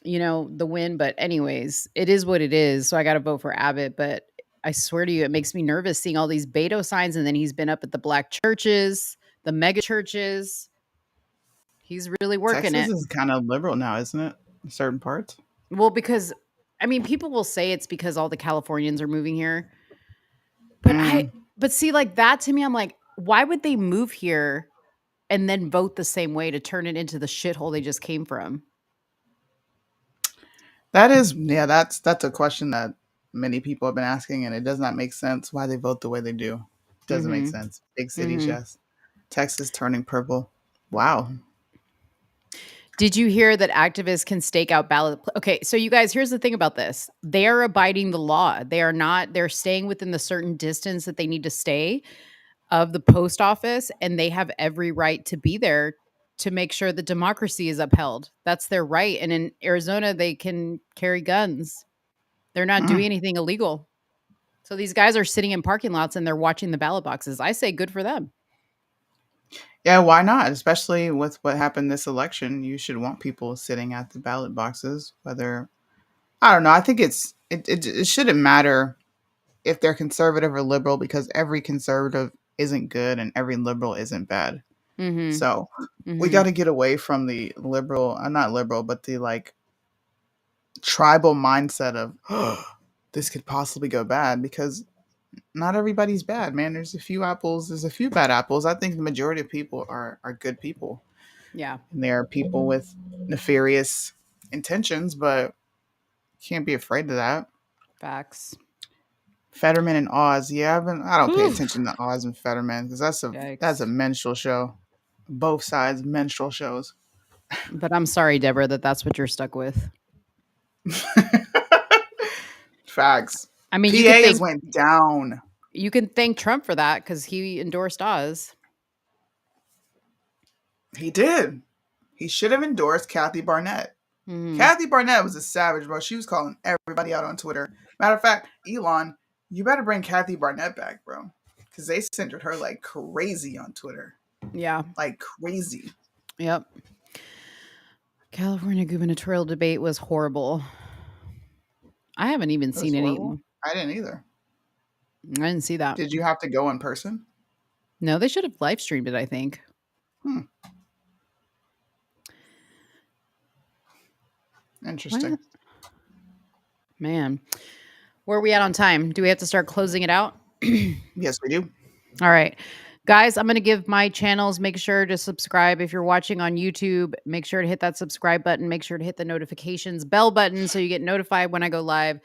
the win. But anyways, it is what it is. So I got to vote for Abbott. But I swear to you, it makes me nervous seeing all these Beto signs. And then he's been up at the black churches, the mega churches. He's really working Texas it. is kind of liberal now, isn't it? In certain parts. Well, because I mean, people will say it's because all the Californians are moving here. But Mm. but see, like that to me, I'm like, why would they move here and then vote the same way to turn it into the shithole they just came from? That is, yeah, that's a question that many people have been asking, and it does not make sense why they vote the way they do. Doesn't make Mhm. sense. Big cities, Mhm. yes. Texas turning purple. Wow. Did you hear that activists can stake out okay, so you guys, here's the thing about this. They are abiding the law. They're staying within the certain distance that they need to stay of the post office, and they have every right to be there to make sure that democracy is upheld. That's their right. And in Arizona, they can carry guns. They're not Mm. doing anything illegal. So these guys are sitting in parking lots and they're watching the ballot boxes. I say good for them. Yeah, why not? Especially with what happened this election, you should want people sitting at the ballot boxes. Whether I don't know, I think it shouldn't matter if they're conservative or liberal because every conservative isn't good and every liberal isn't bad. Mhm. So we got Mhm. to get away from the liberal, not liberal, but the like tribal mindset of oh, this could possibly go bad because not everybody's bad, man. There's a few apples, there's a few bad apples. I think the majority of people are good people. Yeah. And there are people with nefarious intentions, but can't be afraid of that. Facts. Fetterman and Oz, yeah, I don't pay Whew. attention to Oz and Fetterman because that's a Yikes. menstrual show. Both sides menstrual shows. But I'm sorry, Deborah, that that's what you're stuck with. Facts. I mean, PA has went down. you can thank Trump for that because he endorsed Oz. He did. He should have endorsed Kathy Barnett. Mhm. Kathy Barnett was a savage, bro. She was calling everybody out on Twitter. Matter of fact, Elon, you better bring Kathy Barnett back, bro. Because they censored her like crazy on Twitter. Yeah. Like crazy. Yep. California gubernatorial debate was horrible. I haven't even It was seen any. horrible. I didn't either. I didn't see that. Did you have to go in person? No, they should have live streamed it, I think. Hmm. Why Interesting. not? Man. Where are we at on time? Do we have to start closing it out? Yes, we do. All right. Guys, I'm going to give my channels. Make sure to subscribe. If you're watching on YouTube, make sure to hit that subscribe button. Make sure to hit the notifications bell button so you get notified when I go live.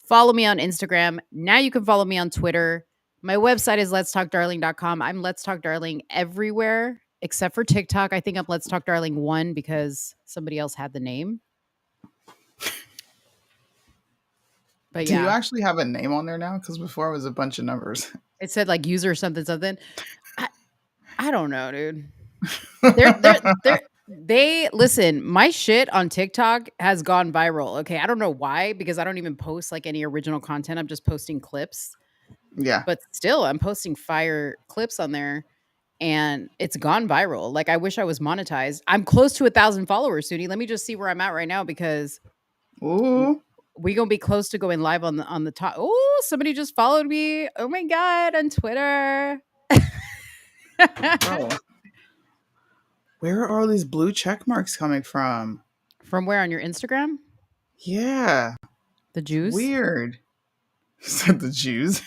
Follow me on Instagram. Now you can follow me on Twitter. My website is letstalkdarling.com. I'm Let's Talk Darling everywhere except for TikTok. I think I'm Let's Talk Darling 1 because somebody else had the name. But Do you yeah, actually have a name on there now? Because before it was a bunch of numbers. it said like user something something. I don't know, dude. They listen, my shit on TikTok has gone viral. Okay. I don't know why, because I don't even post like any original content. I'm just posting clips. Yeah. But still, I'm posting fire clips on there and it's gone viral. Like I wish I was monetized. I'm close to 1,000 followers, Soonie. Let me just see where I'm at right now because Ooh. we gonna be close to going live on the top. Oh, somebody just followed me. Oh my god, on Twitter. Bro. Where are all these blue check marks coming from? From where on your Instagram? Yeah. The Jews? Weird. Said the Jews.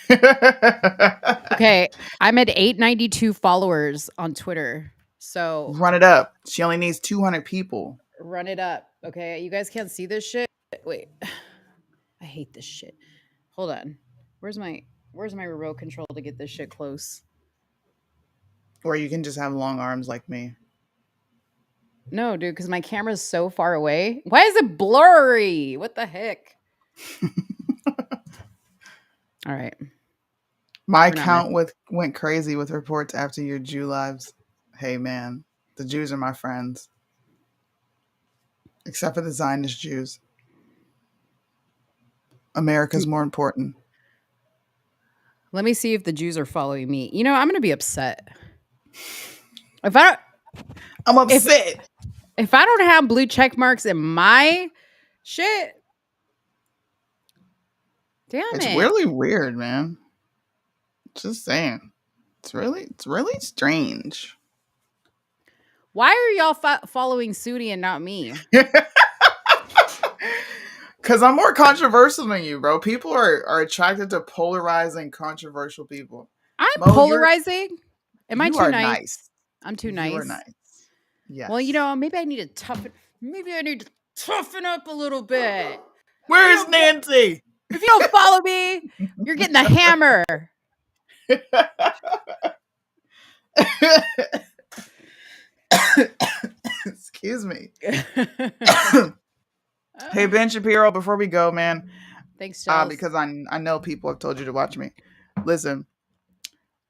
Okay, I'm at 892 followers on Twitter. So Run it up. She only needs 200 people. run it up. Okay, you guys can't see this shit. Wait, I hate this shit. Hold on. Where's my remote control to get this shit close? Or you can just have long arms like me. No, dude, because my camera's so far away. Why is it blurry? What the heck? All right. My We're not account went crazy with reports after your Jew lives. Hey man, the Jews are my friends. Except for the Zionist Jews. America's more important. Let me see if the Jews are following me. You know, I'm gonna be upset. If I don't I'm upset. if I don't have blue check marks in my shit, damn It's it. really weird, man. Just saying. It's really strange. Why are y'all following Soonie and not me? Because I'm more controversial than you, bro. People are attracted to polarizing, controversial people. I'm Mo, polarizing. Am I you too are nice? nice. I'm too You are nice. nice. Yes. Well, you know, maybe I need to toughen up a little bit. Where's Nancy? If you don't follow me, you're getting the hammer. Excuse me. Hey, Ben Shapiro, before we go, man, Thanks, Giles. because I know people have told you to watch me. Listen,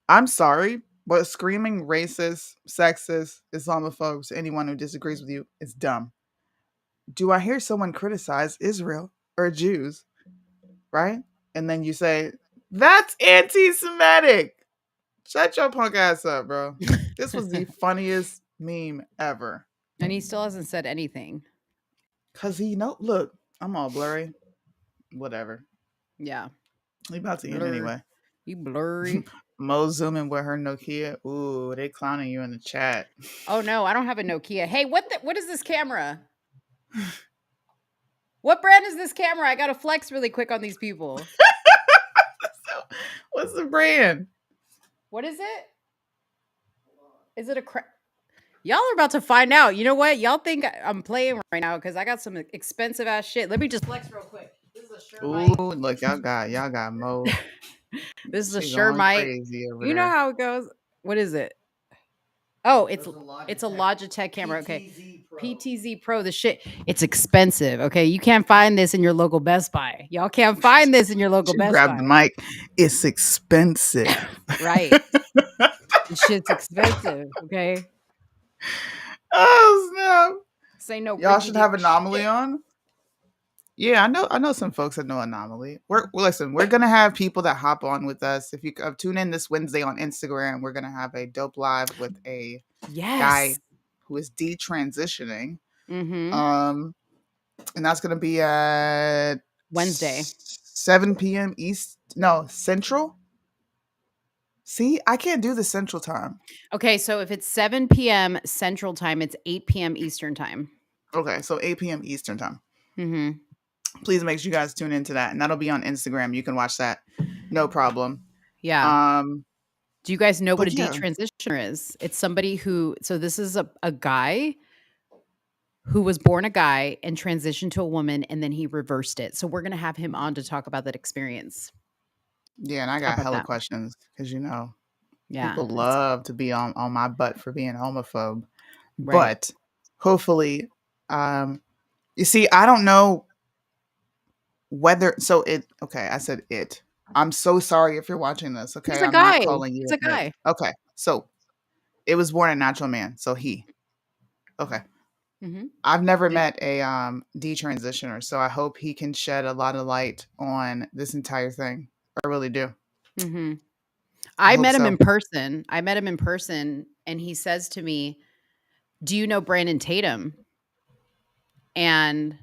I'm sorry, but screaming racist, sexist, Islamophobes to anyone who disagrees with you is dumb. Do I hear someone criticize Israel or Jews, right? And then you say, that's anti-Semitic. Shut your punk ass up, bro. This was the funniest meme ever. And he still hasn't said anything. Cause look, I'm all blurry. Whatever. Yeah. We about to end Blur. anyway. You blurry. Mo zooming with her Nokia. Ooh, they clowning you in the chat. Oh no, I don't have a Nokia. Hey, what is this camera? What brand is this camera? I gotta flex really quick on these people. So, what's the brand? What is it? Is it a Y'all are about to find out. You know what? Y'all think I'm playing right now because I got some expensive ass shit. Let me just flex real quick. This is a Shure mic. Ooh, look, y'all got Mo. This is a She Shure going mic. crazy over You know there. how it goes. What is it? Oh, it's a Logitech camera. Okay. PTZ Pro. The shit. It's expensive. Okay. You can't find this in your local Best Buy. Y'all can't find this in your local She Best grabbed Buy. the mic. It's expensive. Right. This shit's expensive. Okay. Oh snap! Because I know Y'all Bridgie should did have Anomaly shit. on. Yeah, I know some folks that know Anomaly. Listen, we're gonna have people that hop on with us. If you tune in this Wednesday on Instagram, we're gonna have a dope live with a guy Yes. who is detransitioning. Mm-hmm. Um, and that's gonna be at Wednesday. 7 p.m. East. No, Central. See, I can't do the Central time. Okay, so if it's 7 p.m. Central Time, it's 8 p.m. Eastern Time. Okay, so 8 p.m. Eastern time. Mm-hmm. Please make sure you guys tune into that, and that'll be on Instagram. You can watch that, no problem. Yeah. Um, Do you guys know what a but yeah, detransitioner is? It's somebody who, so this is a guy who was born a guy and transitioned to a woman and then he reversed it. So we're going to have him on to talk about that experience. yeah, and I How got about hella that? questions because Yeah, people it's love to be on my butt for being homophobe. right. But hopefully, um, you see, I don't know whether okay, I said it. I'm so sorry if you're watching this. He's Okay, a I'm not guy. calling He's you a it. guy. Okay, so it was born a natural man, so he. Okay, Mhm. I've never Yep. met a detransitioner, so I hope he can shed a lot of light on this entire thing. I really do. Mhm. I I hope met him so. in person. I met him in person and he says to me, "Do you know Brandon Tatum?" And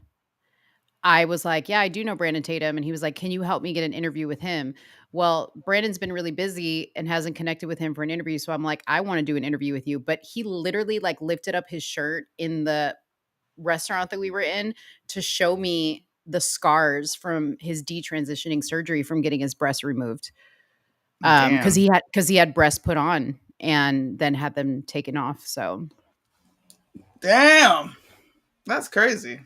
I was like, "Yeah, I do know Brandon Tatum." And he was like, "Can you help me get an interview with him?" Well, Brandon's been really busy and hasn't connected with him for an interview. So I'm like, "I want to do an interview with you." But he literally like lifted up his shirt in the restaurant that we were in to show me the scars from his detransitioning surgery from getting his breast removed. Because Damn. he had breasts put on and then had them taken off. So Damn. That's crazy.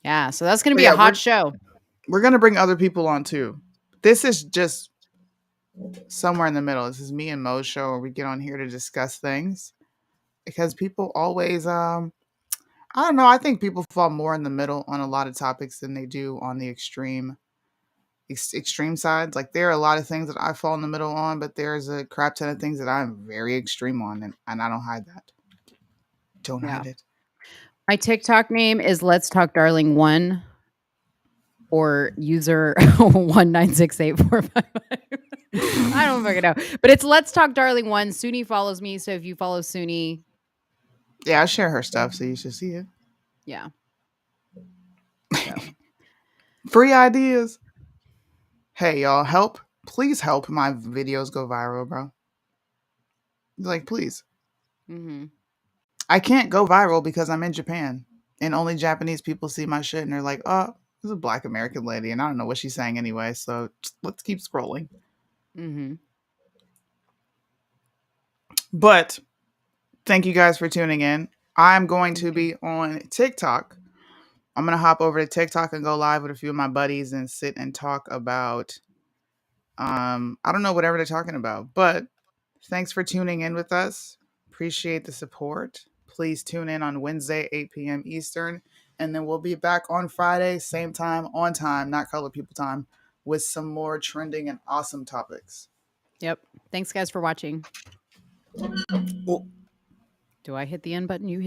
yeah, so that's gonna But be a yeah, hot show. we're gonna bring other people on too. This is just somewhere in the middle. This is me and Mo's show where we get on here to discuss things because people always I don't know, I think people fall more in the middle on a lot of topics than they do on the extreme sides. Like there are a lot of things that I fall in the middle on, but there's a crap ton of things that I'm very extreme on, and I don't hide that. Don't Yeah. hide it. My TikTok name is Let's Talk Darling 1 or user 1968455. I don't fucking know. But it's Let's Talk Darling 1. Soonie follows me, so if you follow Soonie, Yeah, I share her stuff, so you should see it. yeah. So, Free ideas. Hey y'all, help! Please help my videos go viral, bro. Like, please. mhm. I can't go viral because I'm in Japan, and only Japanese people see my shit, and they're like, "Oh, this is a Black American lady," and I don't know what she's saying anyway. So let's keep scrolling. Mhm. But thank you guys for tuning in. I'm going Thank to you. be on TikTok. I'm gonna hop over to TikTok and go live with a few of my buddies and sit and talk about I don't know whatever they're talking about, but thanks for tuning in with us. Appreciate the support. Please tune in on Wednesday, 8 p.m. Eastern. And then we'll be back on Friday, same time, on time, not color people time, with some more trending and awesome topics. Yep. Thanks guys for watching. Well, Do I hit the end button? You